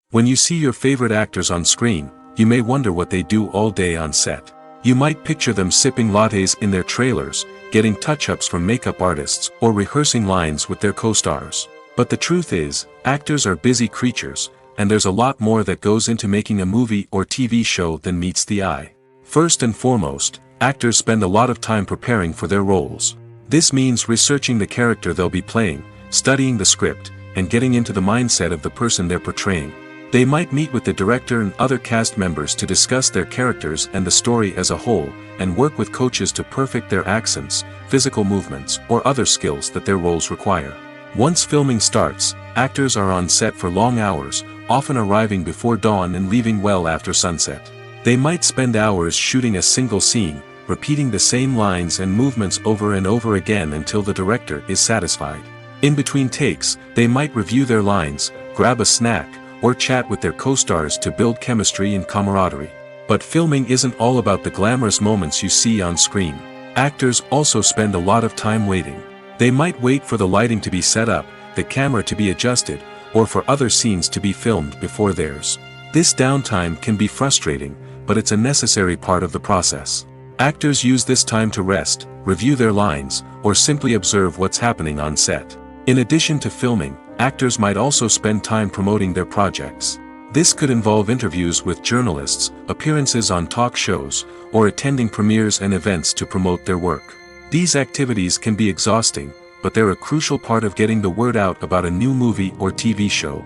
Speaker 2: When you see your favorite actors on screen, you may wonder what they do all day on set. You might picture them sipping lattes in their trailers, getting touch-ups from makeup artists, or rehearsing lines with their co-stars. But the truth is, actors are busy creatures, and there's a lot more that goes into making a movie or TV show than meets the eye. First and foremost, actors spend a lot of time preparing for their roles. This means researching the character they'll be playing, studying the script, and getting into the mindset of the person they're portraying. They might meet with the director and other cast members to discuss their characters and the story as a whole, and work with coaches to perfect their accents, physical movements, or other skills that their roles require. Once filming starts, actors are on set for long hours, often arriving before dawn and leaving well after sunset. They might spend hours shooting a single scene, repeating the same lines and movements over and over again until the director is satisfied. In between takes, they might review their lines, grab a snack, or chat with their co-stars to build chemistry and camaraderie. But filming isn't all about the glamorous moments you see on screen. Actors also spend a lot of time waiting. They might wait for the lighting to be set up, the camera to be adjusted, or for other scenes to be filmed before theirs. This downtime can be frustrating, but it's a necessary part of the process. Actors use this time to rest, review their lines, or simply observe what's happening on set. In addition to filming, actors might also spend time promoting their projects. This could involve interviews with journalists, appearances on talk shows, or attending premieres and events to promote their work. These activities can be exhausting, but they're a crucial part of getting the word out about a new movie or TV show.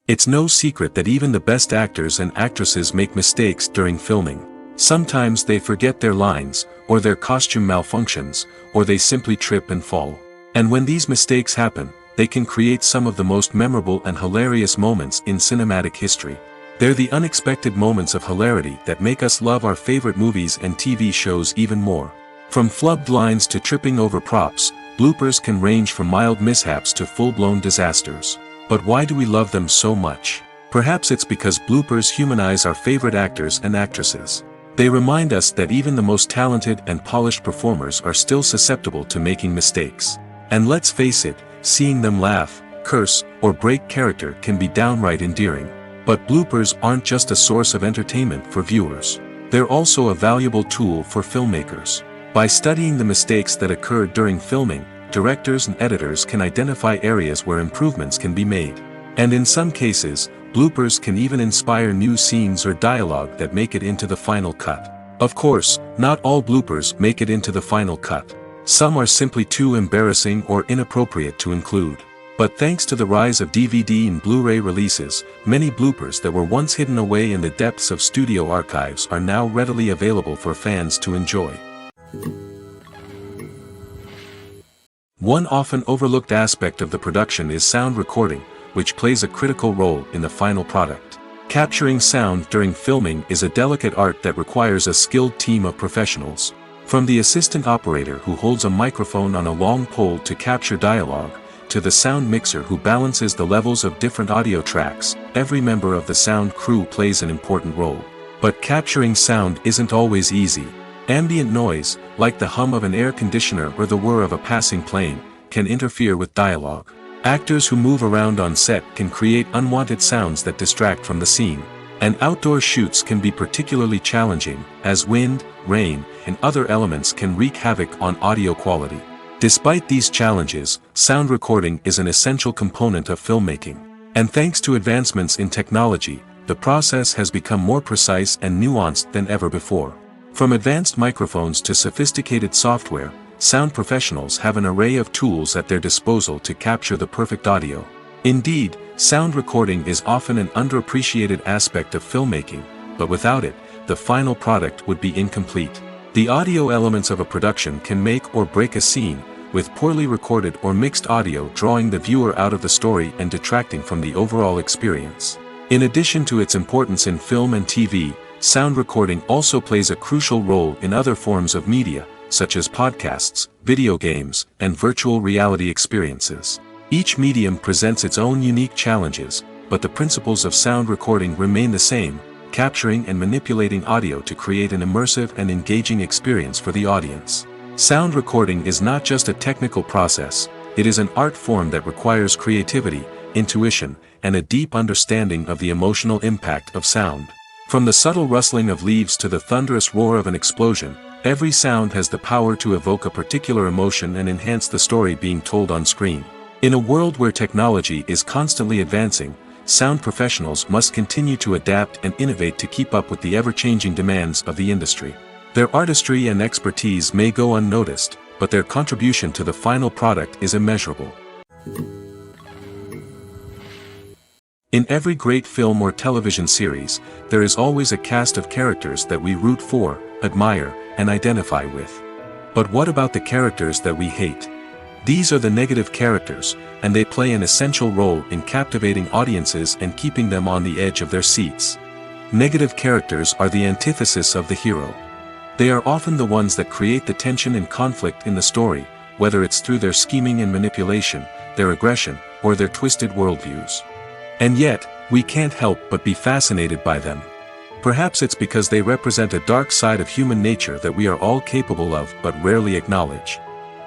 Speaker 2: It's no secret that even the best actors and actresses make mistakes during filming. Sometimes they forget their lines, or their costume malfunctions, or they simply trip and fall. And when these mistakes happen, they can create some of the most memorable and hilarious moments in cinematic history. They're the unexpected moments of hilarity that make us love our favorite movies and TV shows even more. From flubbed lines to tripping over props, bloopers can range from mild mishaps to full-blown disasters. But why do we love them so much? Perhaps it's because bloopers humanize our favorite actors and actresses. They remind us that even the most talented and polished performers are still susceptible to making mistakes. And let's face it, seeing them laugh, curse, or break character can be downright endearing. But bloopers aren't just a source of entertainment for viewers. They're also a valuable tool for filmmakers. By studying the mistakes that occurred during filming, directors and editors can identify areas where improvements can be made. And in some cases, bloopers can even inspire new scenes or dialogue that make it into the final cut. Of course, not all bloopers make it into the final cut. Some are simply too embarrassing or inappropriate to include. But thanks to the rise of DVD and Blu-ray releases, many bloopers that were once hidden away in the depths of studio archives are now readily available for fans to enjoy. One often overlooked aspect of the production is sound recording, which plays a critical role in the final product. Capturing sound during filming is a delicate art that requires a skilled team of professionals. From the assistant operator who holds a microphone on a long pole to capture dialogue, to the sound mixer who balances the levels of different audio tracks, every member of the sound crew plays an important role. But capturing sound isn't always easy. Ambient noise, like the hum of an air conditioner or the whir of a passing plane, can interfere with dialogue. Actors who move around on set can create unwanted sounds that distract from the scene. And outdoor shoots can be particularly challenging, as wind, rain, and other elements can wreak havoc on audio quality. Despite these challenges, sound recording is an essential component of filmmaking. And thanks to advancements in technology, the process has become more precise and nuanced than ever before. From advanced microphones to sophisticated software, sound professionals have an array of tools at their disposal to capture the perfect audio. Indeed, sound recording is often an underappreciated aspect of filmmaking, but without it, the final product would be incomplete. The audio elements of a production can make or break a scene, with poorly recorded or mixed audio drawing the viewer out of the story and detracting from the overall experience. In addition to its importance in film and TV, sound recording also plays a crucial role in other forms of media, such as podcasts, video games, and virtual reality experiences. Each medium presents its own unique challenges, but the principles of sound recording remain the same, capturing and manipulating audio to create an immersive and engaging experience for the audience. Sound recording is not just a technical process, it is an art form that requires creativity, intuition, and a deep understanding of the emotional impact of sound. From the subtle rustling of leaves to the thunderous roar of an explosion, every sound has the power to evoke a particular emotion and enhance the story being told on screen. In a world where technology is constantly advancing, sound professionals must continue to adapt and innovate to keep up with the ever-changing demands of the industry. Their artistry and expertise may go unnoticed, but their contribution to the final product is immeasurable. In every great film or television series, there is always a cast of characters that we root for, admire, and identify with. But what about the characters that we hate? These are the negative characters, and they play an essential role in captivating audiences and keeping them on the edge of their seats. Negative characters are the antithesis of the hero. They are often the ones that create the tension and conflict in the story, whether it's through their scheming and manipulation, their aggression, or their twisted worldviews. And yet, we can't help but be fascinated by them. Perhaps it's because they represent a dark side of human nature that we are all capable of but rarely acknowledge.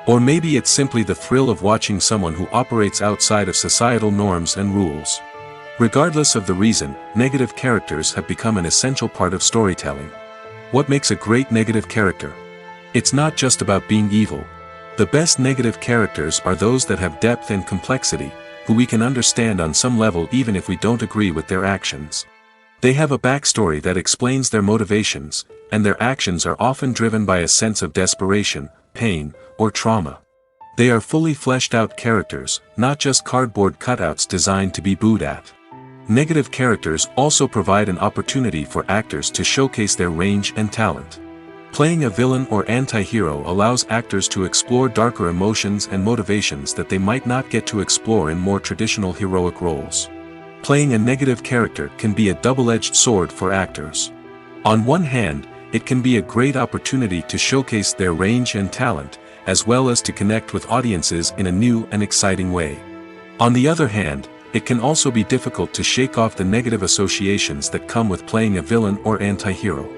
Speaker 2: Or maybe it's simply the thrill of watching someone who operates outside of societal norms and rules. Regardless of the reason, negative characters have become an essential part of storytelling. What makes a great negative character? It's not just about being evil. The best negative characters are those that have depth and complexity, who we can understand on some level even if we don't agree with their actions. They have a backstory that explains their motivations, and their actions are often driven by a sense of desperation, pain, or trauma. They are fully fleshed out characters, not just cardboard cutouts designed to be booed at. Negative characters also provide an opportunity for actors to showcase their range and talent. Playing a villain or anti-hero allows actors to explore darker emotions and motivations that they might not get to explore in more traditional heroic roles. Playing a negative character can be a double-edged sword for actors. On one hand, it can be a great opportunity to showcase their range and talent, as well as to connect with audiences in a new and exciting way. On the other hand, it can also be difficult to shake off the negative associations that come with playing a villain or anti-hero.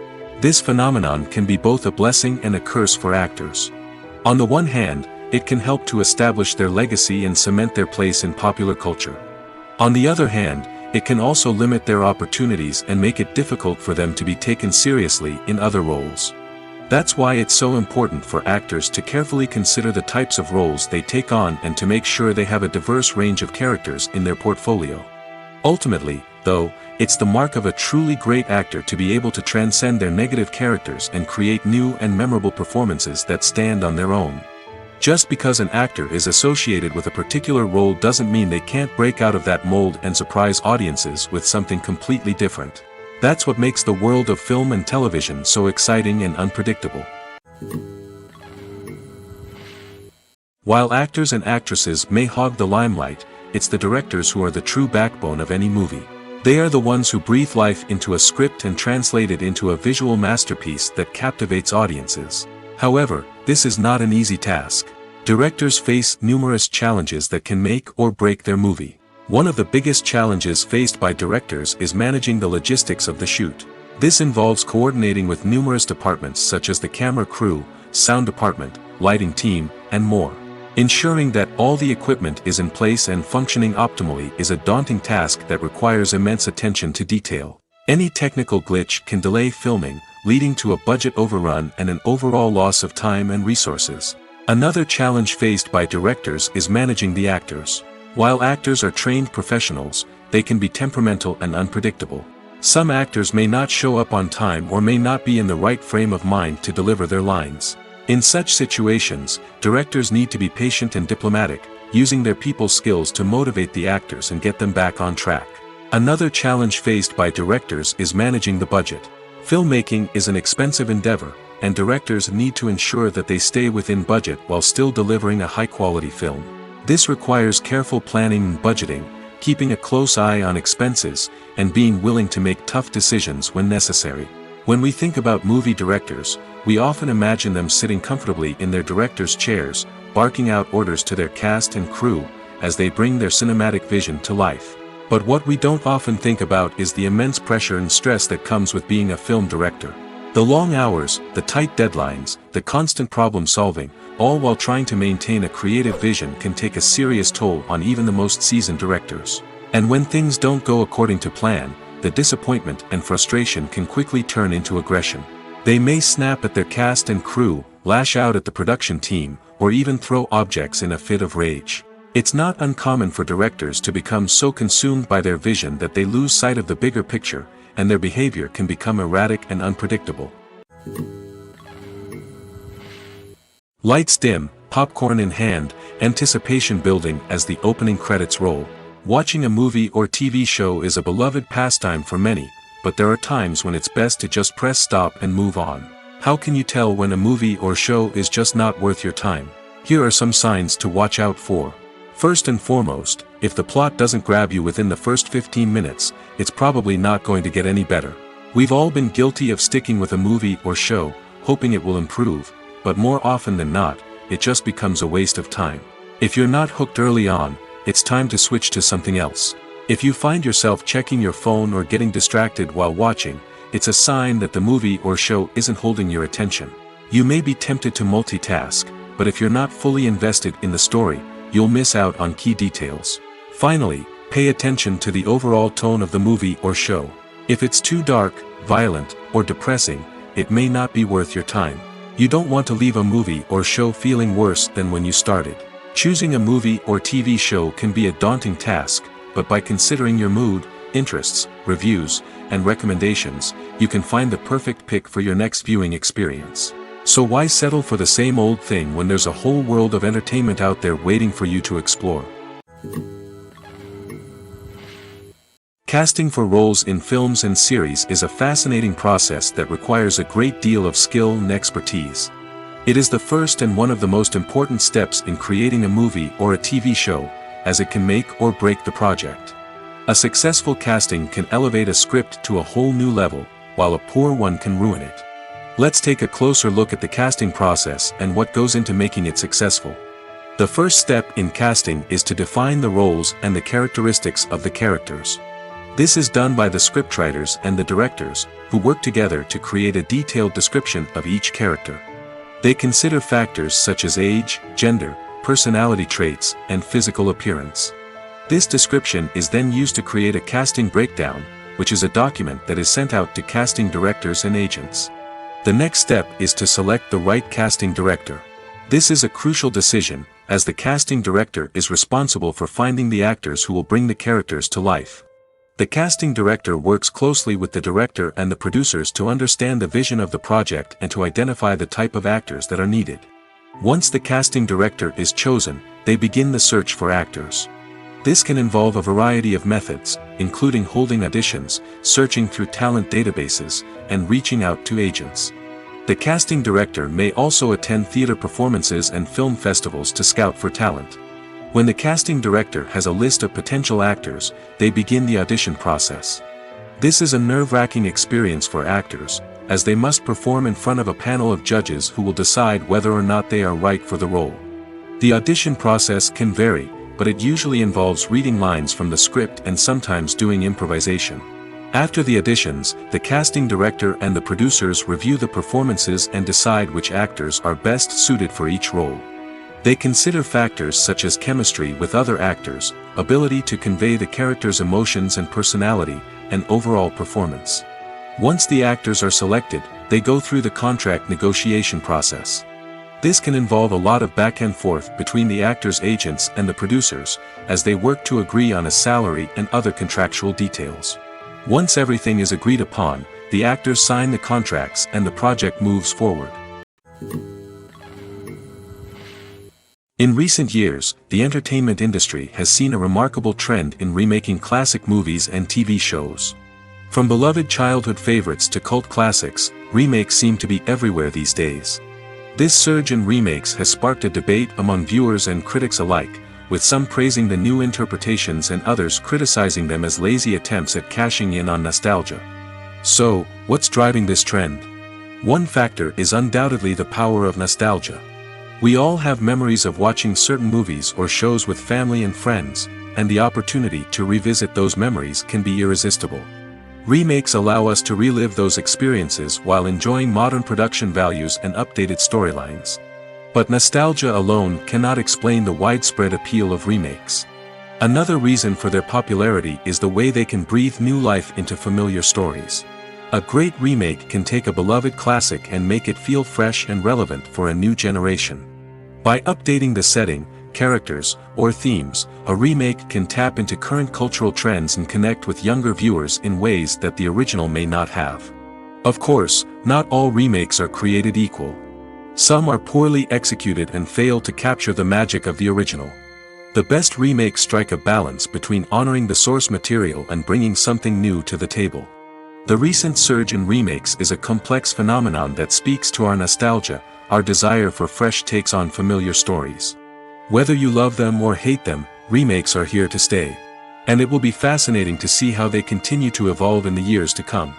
Speaker 2: This phenomenon can be both a blessing and a curse for actors. On the one hand, it can help to establish their legacy and cement their place in popular culture. On the other hand, it can also limit their opportunities and make it difficult for them to be taken seriously in other roles. That's why it's so important for actors to carefully consider the types of roles they take on and to make sure they have a diverse range of characters in their portfolio. Ultimately, though, it's the mark of a truly great actor to be able to transcend their negative characters and create new and memorable performances that stand on their own. Just because an actor is associated with a particular role doesn't mean they can't break out of that mold and surprise audiences with something completely different. That's what makes the world of film and television so exciting and unpredictable. While actors and actresses may hog the limelight, it's the directors who are the true backbone of any movie. They are the ones who breathe life into a script and translate it into a visual masterpiece that captivates audiences. However, this is not an easy task. Directors face numerous challenges that can make or break their movie. One of the biggest challenges faced by directors is managing the logistics of the shoot. This involves coordinating with numerous departments such as the camera crew, sound department, lighting team, and more. Ensuring that all the equipment is in place and functioning optimally is a daunting task that requires immense attention to detail. Any technical glitch can delay filming, leading to a budget overrun and an overall loss of time and resources. Another challenge faced by directors is managing the actors. While actors are trained professionals, they can be temperamental and unpredictable. Some actors may not show up on time or may not be in the right frame of mind to deliver their lines. In such situations, directors need to be patient and diplomatic, using their people skills to motivate the actors and get them back on track. Another challenge faced by directors is managing the budget. Filmmaking is an expensive endeavor, and directors need to ensure that they stay within budget while still delivering a high-quality film. This requires careful planning and budgeting, keeping a close eye on expenses, and being willing to make tough decisions when necessary. When we think about movie directors, we often imagine them sitting comfortably in their director's chairs, barking out orders to their cast and crew, as they bring their cinematic vision to life. But what we don't often think about is the immense pressure and stress that comes with being a film director. The long hours, the tight deadlines, the constant problem solving, all while trying to maintain a creative vision can take a serious toll on even the most seasoned directors. And when things don't go according to plan, the disappointment and frustration can quickly turn into aggression. They may snap at their cast and crew, lash out at the production team, or even throw objects in a fit of rage. It's not uncommon for directors to become so consumed by their vision that they lose sight of the bigger picture, and their behavior can become erratic and unpredictable. Lights dim, popcorn in hand, anticipation building as the opening credits roll. Watching a movie or TV show is a beloved pastime for many, but there are times when it's best to just press stop and move on. How can you tell when a movie or show is just not worth your time? Here are some signs to watch out for. First and foremost, if the plot doesn't grab you within the first 15 minutes, it's probably not going to get any better. We've all been guilty of sticking with a movie or show, hoping it will improve, but more often than not, it just becomes a waste of time. If you're not hooked early on, it's time to switch to something else. If you find yourself checking your phone or getting distracted while watching, it's a sign that the movie or show isn't holding your attention. You may be tempted to multitask, but if you're not fully invested in the story, you'll miss out on key details. Finally, pay attention to the overall tone of the movie or show. If it's too dark, violent, or depressing, it may not be worth your time. You don't want to leave a movie or show feeling worse than when you started. Choosing a movie or TV show can be a daunting task, but by considering your mood, interests, reviews, and recommendations, you can find the perfect pick for your next viewing experience. So why settle for the same old thing when there's a whole world of entertainment out there waiting for you to explore? Casting for roles in films and series is a fascinating process that requires a great deal of skill and expertise. It is the first and one of the most important steps in creating a movie or a TV show, as it can make or break the project. A successful casting can elevate a script to a whole new level, while a poor one can ruin it. Let's take a closer look at the casting process and what goes into making it successful. The first step in casting is to define the roles and the characteristics of the characters. This is done by the scriptwriters and the directors, who work together to create a detailed description of each character. They consider factors such as age, gender, personality traits, and physical appearance. This description is then used to create a casting breakdown, which is a document that is sent out to casting directors and agents. The next step is to select the right casting director. This is a crucial decision, as the casting director is responsible for finding the actors who will bring the characters to life. The casting director works closely with the director and the producers to understand the vision of the project and to identify the type of actors that are needed. Once the casting director is chosen, they begin the search for actors. This can involve a variety of methods, including holding auditions, searching through talent databases, and reaching out to agents. The casting director may also attend theater performances and film festivals to scout for talent. When the casting director has a list of potential actors, they begin the audition process. This is a nerve-wracking experience for actors, as they must perform in front of a panel of judges who will decide whether or not they are right for the role. The audition process can vary, but it usually involves reading lines from the script and sometimes doing improvisation. After the auditions, the casting director and the producers review the performances and decide which actors are best suited for each role. They consider factors such as chemistry with other actors, ability to convey the character's emotions and personality, and overall performance. Once the actors are selected, they go through the contract negotiation process. This can involve a lot of back and forth between the actors' agents and the producers, as they work to agree on a salary and other contractual details. Once everything is agreed upon, the actors sign the contracts and the project moves forward. In recent years, the entertainment industry has seen a remarkable trend in remaking classic movies and TV shows. From beloved childhood favorites to cult classics, remakes seem to be everywhere these days. This surge in remakes has sparked a debate among viewers and critics alike, with some praising the new interpretations and others criticizing them as lazy attempts at cashing in on nostalgia. So, what's driving this trend? One factor is undoubtedly the power of nostalgia. We all have memories of watching certain movies or shows with family and friends, and the opportunity to revisit those memories can be irresistible. Remakes allow us to relive those experiences while enjoying modern production values and updated storylines. But nostalgia alone cannot explain the widespread appeal of remakes. Another reason for their popularity is the way they can breathe new life into familiar stories. A great remake can take a beloved classic and make it feel fresh and relevant for a new generation. By updating the setting, characters, or themes, a remake can tap into current cultural trends and connect with younger viewers in ways that the original may not have. Of course, not all remakes are created equal. Some are poorly executed and fail to capture the magic of the original. The best remakes strike a balance between honoring the source material and bringing something new to the table. The recent surge in remakes is a complex phenomenon that speaks to our nostalgia, our desire for fresh takes on familiar stories. Whether you love them or hate them, remakes are here to stay. And it will be fascinating to see how they continue to evolve in the years to come.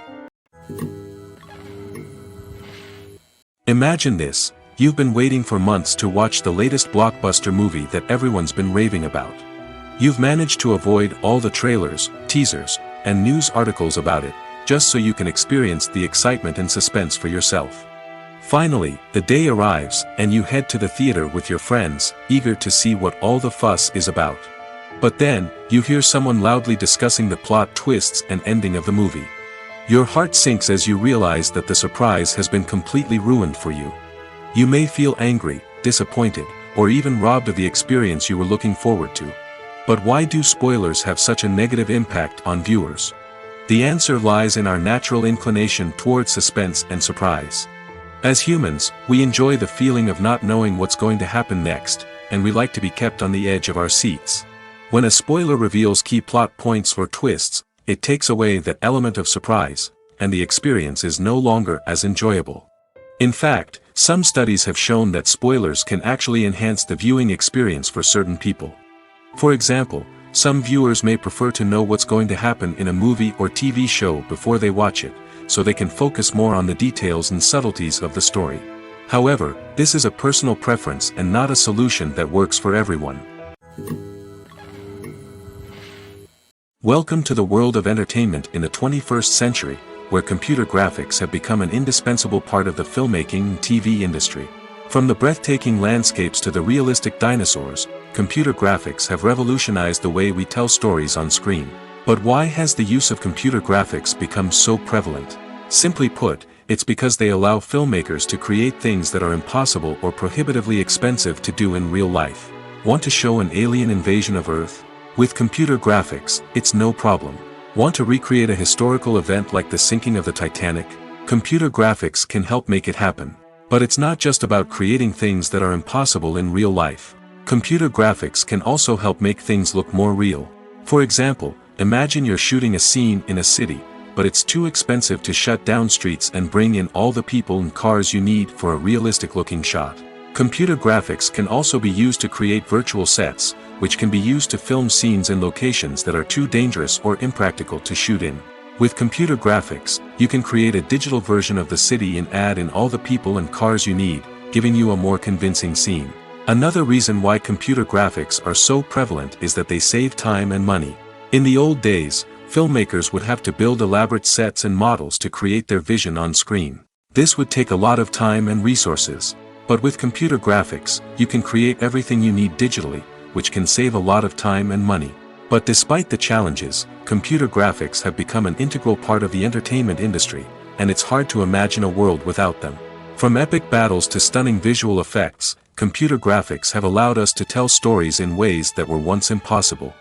Speaker 2: Imagine this: you've been waiting for months to watch the latest blockbuster movie that everyone's been raving about. You've managed to avoid all the trailers, teasers, and news articles about it, just so you can experience the excitement and suspense for yourself. Finally, the day arrives, and you head to the theater with your friends, eager to see what all the fuss is about. But then, you hear someone loudly discussing the plot twists and ending of the movie. Your heart sinks as you realize that the surprise has been completely ruined for you. You may feel angry, disappointed, or even robbed of the experience you were looking forward to. But why do spoilers have such a negative impact on viewers? The answer lies in our natural inclination toward suspense and surprise. As humans, we enjoy the feeling of not knowing what's going to happen next, and we like to be kept on the edge of our seats. When a spoiler reveals key plot points or twists, It takes away that element of surprise, and the experience is no longer as enjoyable. In fact, some studies have shown that spoilers can actually enhance the viewing experience for certain people. For example, some viewers may prefer to know what's going to happen in a movie or TV show before they watch it, so they can focus more on the details and subtleties of the story. However, this is a personal preference and not a solution that works for everyone. Welcome to the world of entertainment in the 21st century, where computer graphics have become an indispensable part of the filmmaking and TV industry. From the breathtaking landscapes to the realistic dinosaurs, computer graphics have revolutionized the way we tell stories on screen. But why has the use of computer graphics become so prevalent? Simply put, it's because they allow filmmakers to create things that are impossible or prohibitively expensive to do in real life. Want to show an alien invasion of Earth? With computer graphics, it's no problem. Want to recreate a historical event like the sinking of the Titanic? Computer graphics can help make it happen. But it's not just about creating things that are impossible in real life. Computer graphics can also help make things look more real. For example, imagine you're shooting a scene in a city, but it's too expensive to shut down streets and bring in all the people and cars you need for a realistic-looking shot. Computer graphics can also be used to create virtual sets, which can be used to film scenes in locations that are too dangerous or impractical to shoot in. With computer graphics, you can create a digital version of the city and add in all the people and cars you need, giving you a more convincing scene. Another reason why computer graphics are so prevalent is that they save time and money. In the old days, filmmakers would have to build elaborate sets and models to create their vision on screen. This would take a lot of time and resources. But with computer graphics, you can create everything you need digitally, which can save a lot of time and money. But despite the challenges, computer graphics have become an integral part of the entertainment industry, and it's hard to imagine a world without them. From epic battles to stunning visual effects, computer graphics have allowed us to tell stories in ways that were once impossible.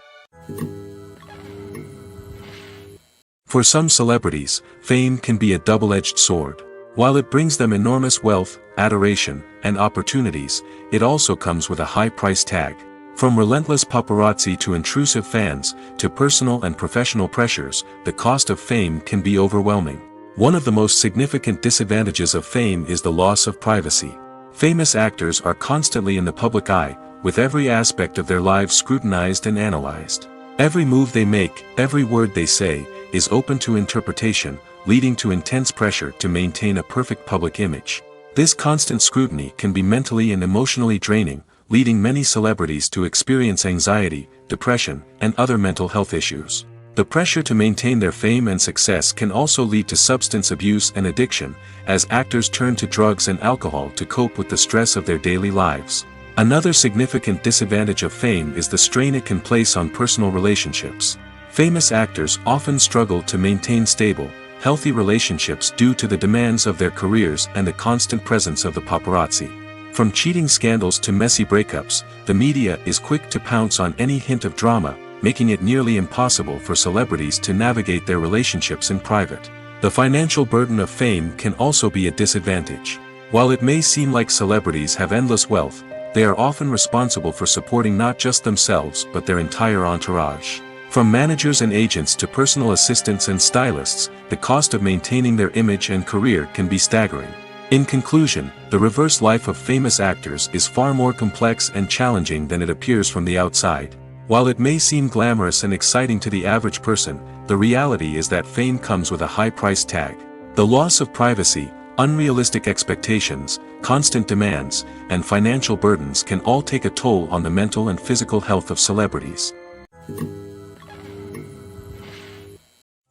Speaker 2: For some celebrities, fame can be a double-edged sword. While it brings them enormous wealth, adoration, and opportunities, it also comes with a high price tag. From relentless paparazzi to intrusive fans, to personal and professional pressures, the cost of fame can be overwhelming. One of the most significant disadvantages of fame is the loss of privacy. Famous actors are constantly in the public eye, with every aspect of their lives scrutinized and analyzed. Every move they make, every word they say, is open to interpretation, leading to intense pressure to maintain a perfect public image. This constant scrutiny can be mentally and emotionally draining, leading many celebrities to experience anxiety, depression, and other mental health issues. The pressure to maintain their fame and success can also lead to substance abuse and addiction, as actors turn to drugs and alcohol to cope with the stress of their daily lives. Another significant disadvantage of fame is the strain it can place on personal relationships. Famous actors often struggle to maintain stable, healthy relationships due to the demands of their careers and the constant presence of the paparazzi. From cheating scandals to messy breakups, the media is quick to pounce on any hint of drama, making it nearly impossible for celebrities to navigate their relationships in private. The financial burden of fame can also be a disadvantage. While it may seem like celebrities have endless wealth, they are often responsible for supporting not just themselves but their entire entourage. From managers and agents to personal assistants and stylists, the cost of maintaining their image and career can be staggering. In conclusion, the reverse life of famous actors is far more complex and challenging than it appears from the outside. While it may seem glamorous and exciting to the average person, the reality is that fame comes with a high price tag. The loss of privacy, unrealistic expectations, constant demands, and financial burdens can all take a toll on the mental and physical health of celebrities.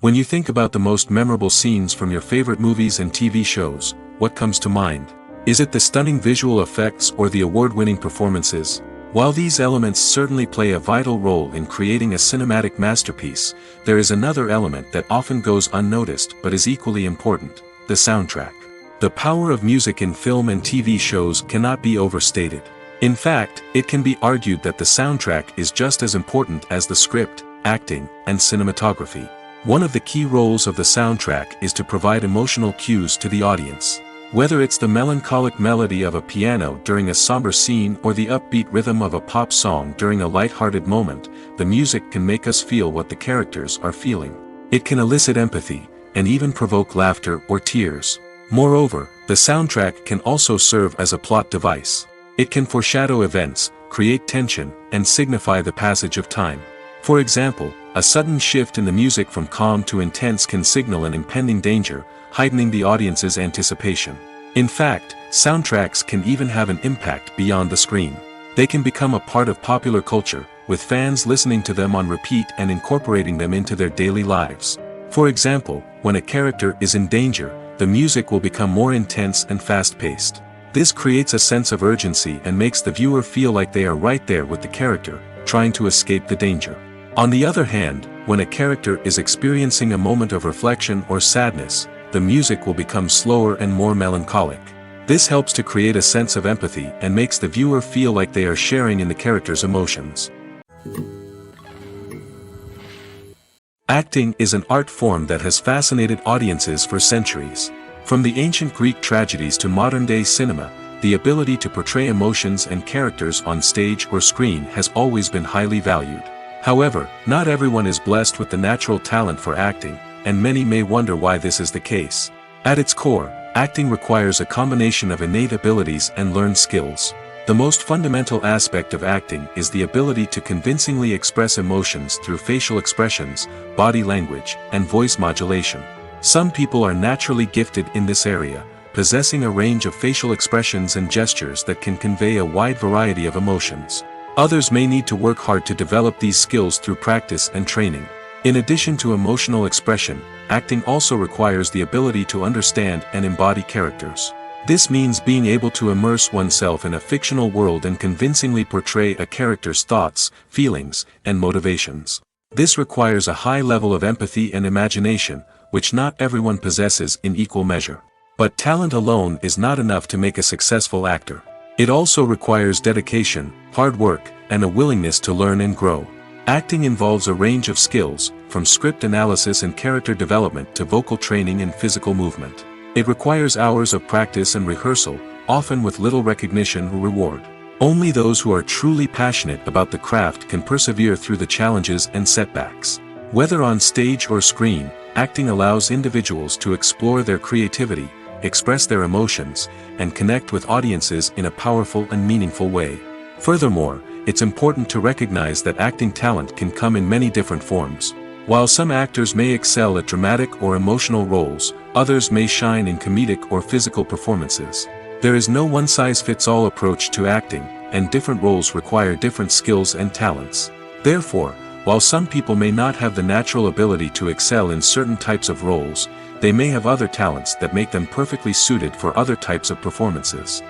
Speaker 2: When you think about the most memorable scenes from your favorite movies and TV shows, what comes to mind? Is it the stunning visual effects or the award-winning performances? While these elements certainly play a vital role in creating a cinematic masterpiece, there is another element that often goes unnoticed but is equally important: the soundtrack. The power of music in film and TV shows cannot be overstated. In fact, it can be argued that the soundtrack is just as important as the script, acting, and cinematography. One of the key roles of the soundtrack is to provide emotional cues to the audience. Whether it's the melancholic melody of a piano during a somber scene or the upbeat rhythm of a pop song during a light-hearted moment, the music can make us feel what the characters are feeling. It can elicit empathy, and even provoke laughter or tears. Moreover, the soundtrack can also serve as a plot device. It can foreshadow events, create tension, and signify the passage of time. For example, a sudden shift in the music from calm to intense can signal an impending danger, heightening the audience's anticipation. In fact, soundtracks can even have an impact beyond the screen. They can become a part of popular culture, with fans listening to them on repeat and incorporating them into their daily lives. For example, when a character is in danger, the music will become more intense and fast-paced. This creates a sense of urgency and makes the viewer feel like they are right there with the character, trying to escape the danger. On the other hand, when a character is experiencing a moment of reflection or sadness, the music will become slower and more melancholic. This helps to create a sense of empathy and makes the viewer feel like they are sharing in the character's emotions. Acting is an art form that has fascinated audiences for centuries. From the ancient Greek tragedies to modern-day cinema, the ability to portray emotions and characters on stage or screen has always been highly valued. However, not everyone is blessed with the natural talent for acting, and many may wonder why this is the case. At its core, acting requires a combination of innate abilities and learned skills. The most fundamental aspect of acting is the ability to convincingly express emotions through facial expressions, body language, and voice modulation. Some people are naturally gifted in this area, possessing a range of facial expressions and gestures that can convey a wide variety of emotions. Others may need to work hard to develop these skills through practice and training. In addition to emotional expression, acting also requires the ability to understand and embody characters. This means being able to immerse oneself in a fictional world and convincingly portray a character's thoughts, feelings, and motivations. This requires a high level of empathy and imagination, which not everyone possesses in equal measure. But talent alone is not enough to make a successful actor. It also requires dedication, hard work, and a willingness to learn and grow. Acting involves a range of skills, from script analysis and character development to vocal training and physical movement. It requires hours of practice and rehearsal, often with little recognition or reward. Only those who are truly passionate about the craft can persevere through the challenges and setbacks. Whether on stage or screen, acting allows individuals to explore their creativity, express their emotions, and connect with audiences in a powerful and meaningful way. Furthermore, it's important to recognize that acting talent can come in many different forms. While some actors may excel at dramatic or emotional roles, others may shine in comedic or physical performances. There is no one-size-fits-all approach to acting, and different roles require different skills and talents. Therefore, while some people may not have the natural ability to excel in certain types of roles, they may have other talents that make them perfectly suited for other types of performances.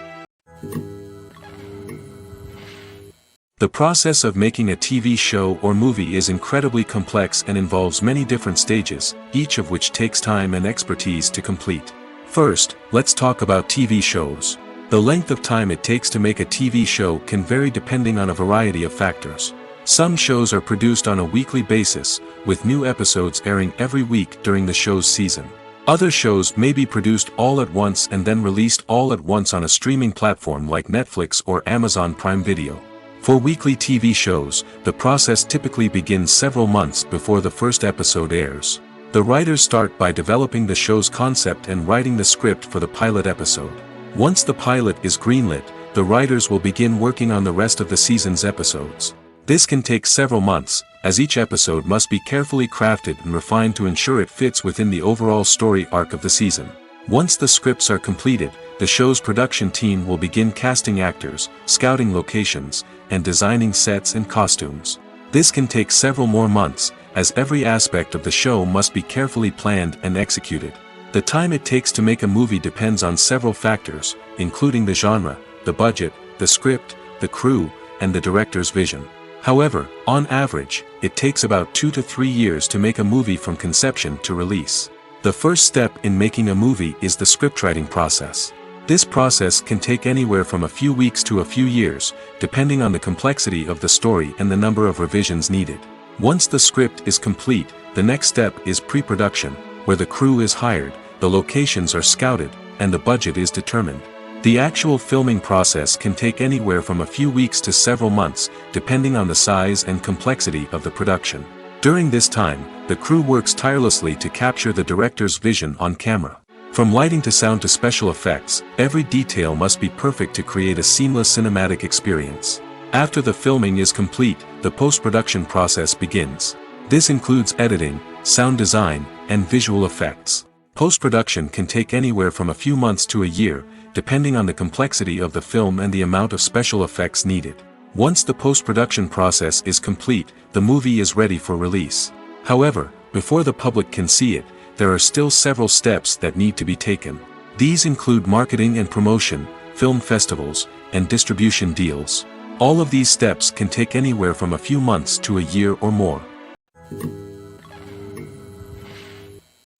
Speaker 2: The process of making a TV show or movie is incredibly complex and involves many different stages, each of which takes time and expertise to complete. First, let's talk about TV shows. The length of time it takes to make a TV show can vary depending on a variety of factors. Some shows are produced on a weekly basis, with new episodes airing every week during the show's season. Other shows may be produced all at once and then released all at once on a streaming platform like Netflix or Amazon Prime Video. For weekly TV shows, the process typically begins several months before the first episode airs. The writers start by developing the show's concept and writing the script for the pilot episode. Once the pilot is greenlit, the writers will begin working on the rest of the season's episodes. This can take several months, as each episode must be carefully crafted and refined to ensure it fits within the overall story arc of the season. Once the scripts are completed, the show's production team will begin casting actors, scouting locations, and designing sets and costumes. This can take several more months, as every aspect of the show must be carefully planned and executed. The time it takes to make a movie depends on several factors, including the genre, the budget, the script, the crew, and the director's vision. However, on average, it takes about 2 to 3 years to make a movie from conception to release. The first step in making a movie is the scriptwriting process. This process can take anywhere from a few weeks to a few years, depending on the complexity of the story and the number of revisions needed. Once the script is complete, the next step is pre-production, where the crew is hired, the locations are scouted, and the budget is determined. The actual filming process can take anywhere from a few weeks to several months, depending on the size and complexity of the production. During this time, the crew works tirelessly to capture the director's vision on camera. From lighting to sound to special effects, every detail must be perfect to create a seamless cinematic experience. After the filming is complete, the post-production process begins. This includes editing, sound design, and visual effects. Post-production can take anywhere from a few months to a year, depending on the complexity of the film and the amount of special effects needed. Once the post-production process is complete, the movie is ready for release. However, before the public can see it, there are still several steps that need to be taken. These include marketing and promotion, film festivals, and distribution deals. All of these steps can take anywhere from a few months to a year or more.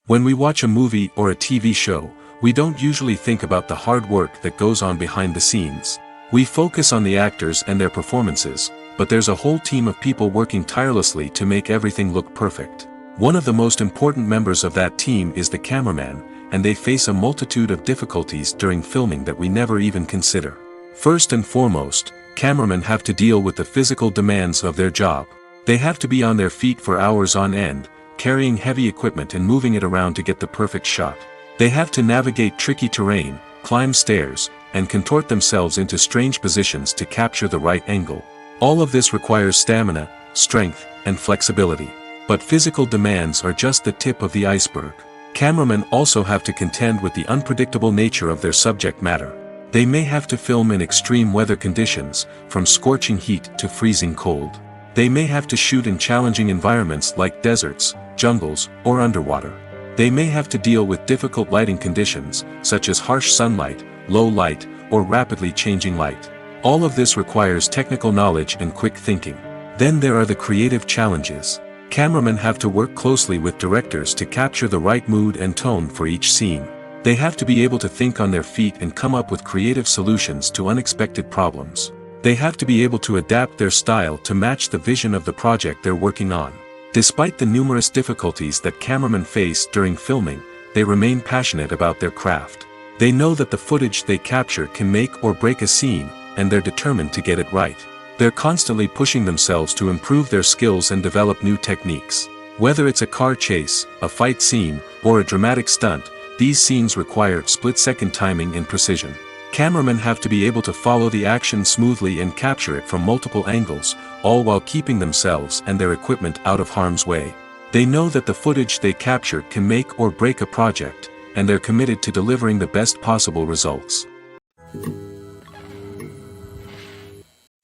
Speaker 2: When we watch a movie or a TV show, we don't usually think about the hard work that goes on behind the scenes. We focus on the actors and their performances, but there's a whole team of people working tirelessly to make everything look perfect. One of the most important members of that team is the cameraman, and they face a multitude of difficulties during filming that we never even consider. First and foremost, cameramen have to deal with the physical demands of their job. They have to be on their feet for hours on end, carrying heavy equipment and moving it around to get the perfect shot. They have to navigate tricky terrain, climb stairs, and contort themselves into strange positions to capture the right angle. All of this requires stamina, strength, and flexibility. But physical demands are just the tip of the iceberg. Cameramen also have to contend with the unpredictable nature of their subject matter. They may have to film in extreme weather conditions, from scorching heat to freezing cold. They may have to shoot in challenging environments like deserts, jungles, or underwater. They may have to deal with difficult lighting conditions, such as harsh sunlight, low light, or rapidly changing light. All of this requires technical knowledge and quick thinking. Then there are the creative challenges. Cameramen have to work closely with directors to capture the right mood and tone for each scene. They have to be able to think on their feet and come up with creative solutions to unexpected problems. They have to be able to adapt their style to match the vision of the project they're working on. Despite the numerous difficulties that cameramen face during filming, they remain passionate about their craft. They know that the footage they capture can make or break a scene, and they're determined to get it right. They're constantly pushing themselves to improve their skills and develop new techniques. Whether it's a car chase, a fight scene, or a dramatic stunt, these scenes require split-second timing and precision. Cameramen have to be able to follow the action smoothly and capture it from multiple angles, all while keeping themselves and their equipment out of harm's way. They know that the footage they capture can make or break a project, and they're committed to delivering the best possible results.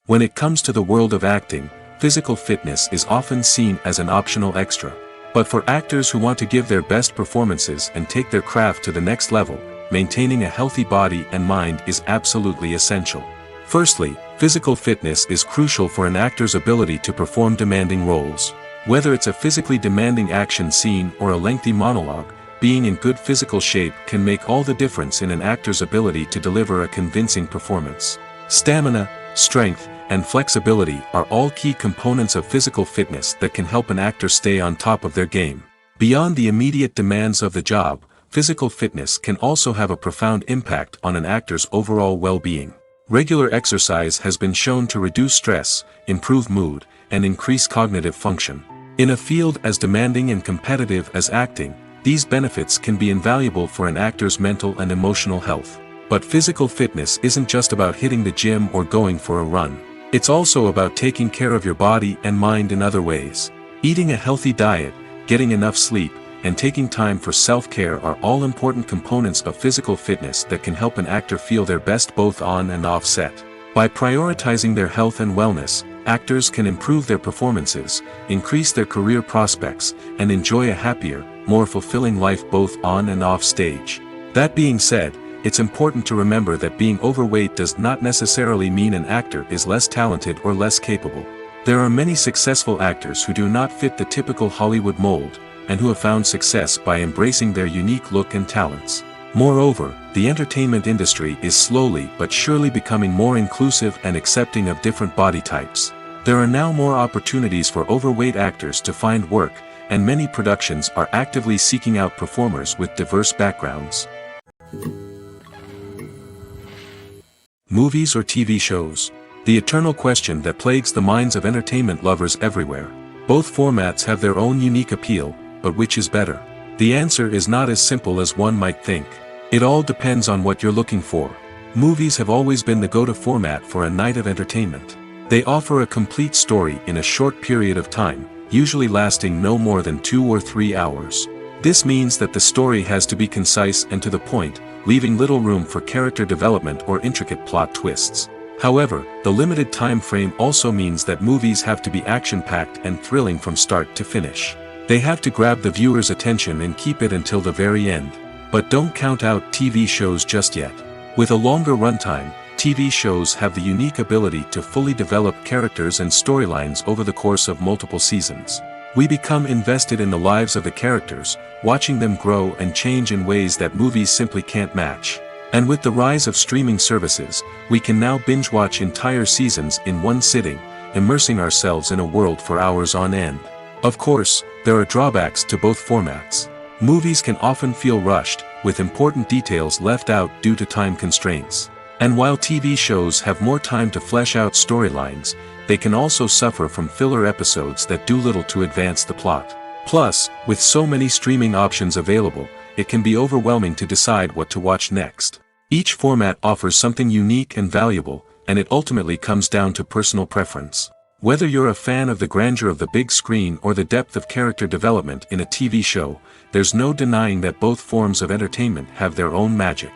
Speaker 2: When it comes to the world of acting, physical fitness is often seen as an optional extra. But for actors who want to give their best performances and take their craft to the next level, maintaining a healthy body and mind is absolutely essential. Firstly, physical fitness is crucial for an actor's ability to perform demanding roles. Whether it's a physically demanding action scene or a lengthy monologue, being in good physical shape can make all the difference in an actor's ability to deliver a convincing performance. Stamina, strength, and flexibility are all key components of physical fitness that can help an actor stay on top of their game. Beyond the immediate demands of the job, physical fitness can also have a profound impact on an actor's overall well-being. Regular exercise has been shown to reduce stress, improve mood, and increase cognitive function. In a field as demanding and competitive as acting, these benefits can be invaluable for an actor's mental and emotional health. But physical fitness isn't just about hitting the gym or going for a run. It's also about taking care of your body and mind in other ways. Eating a healthy diet, getting enough sleep, and taking time for self-care are all important components of physical fitness that can help an actor feel their best both on and off set. By prioritizing their health and wellness, actors can improve their performances, increase their career prospects, and enjoy a happier, more fulfilling life both on and off stage. That being said, it's important to remember that being overweight does not necessarily mean an actor is less talented or less capable. There are many successful actors who do not fit the typical Hollywood mold, and who have found success by embracing their unique look and talents. Moreover, the entertainment industry is slowly but surely becoming more inclusive and accepting of different body types. There are now more opportunities for overweight actors to find work, and many productions are actively seeking out performers with diverse backgrounds. Movies or TV shows? The eternal question that plagues the minds of entertainment lovers everywhere. Both formats have their own unique appeal, but which is better? The answer is not as simple as one might think. It all depends on what you're looking for. Movies have always been the go-to format for a night of entertainment. They offer a complete story in a short period of time, usually lasting no more than 2 or 3 hours. This means that the story has to be concise and to the point, leaving little room for character development or intricate plot twists. However, the limited time frame also means that movies have to be action-packed and thrilling from start to finish. They have to grab the viewer's attention and keep it until the very end. But don't count out TV shows just yet. With a longer runtime, TV shows have the unique ability to fully develop characters and storylines over the course of multiple seasons. We become invested in the lives of the characters, watching them grow and change in ways that movies simply can't match. And with the rise of streaming services, we can now binge-watch entire seasons in one sitting, immersing ourselves in a world for hours on end. Of course, there are drawbacks to both formats. Movies can often feel rushed, with important details left out due to time constraints. And while TV shows have more time to flesh out storylines, they can also suffer from filler episodes that do little to advance the plot. Plus, with so many streaming options available, it can be overwhelming to decide what to watch next. Each format offers something unique and valuable, and it ultimately comes down to personal preference. Whether you're a fan of the grandeur of the big screen or the depth of character development in a TV show, there's no denying that both forms of entertainment have their own magic.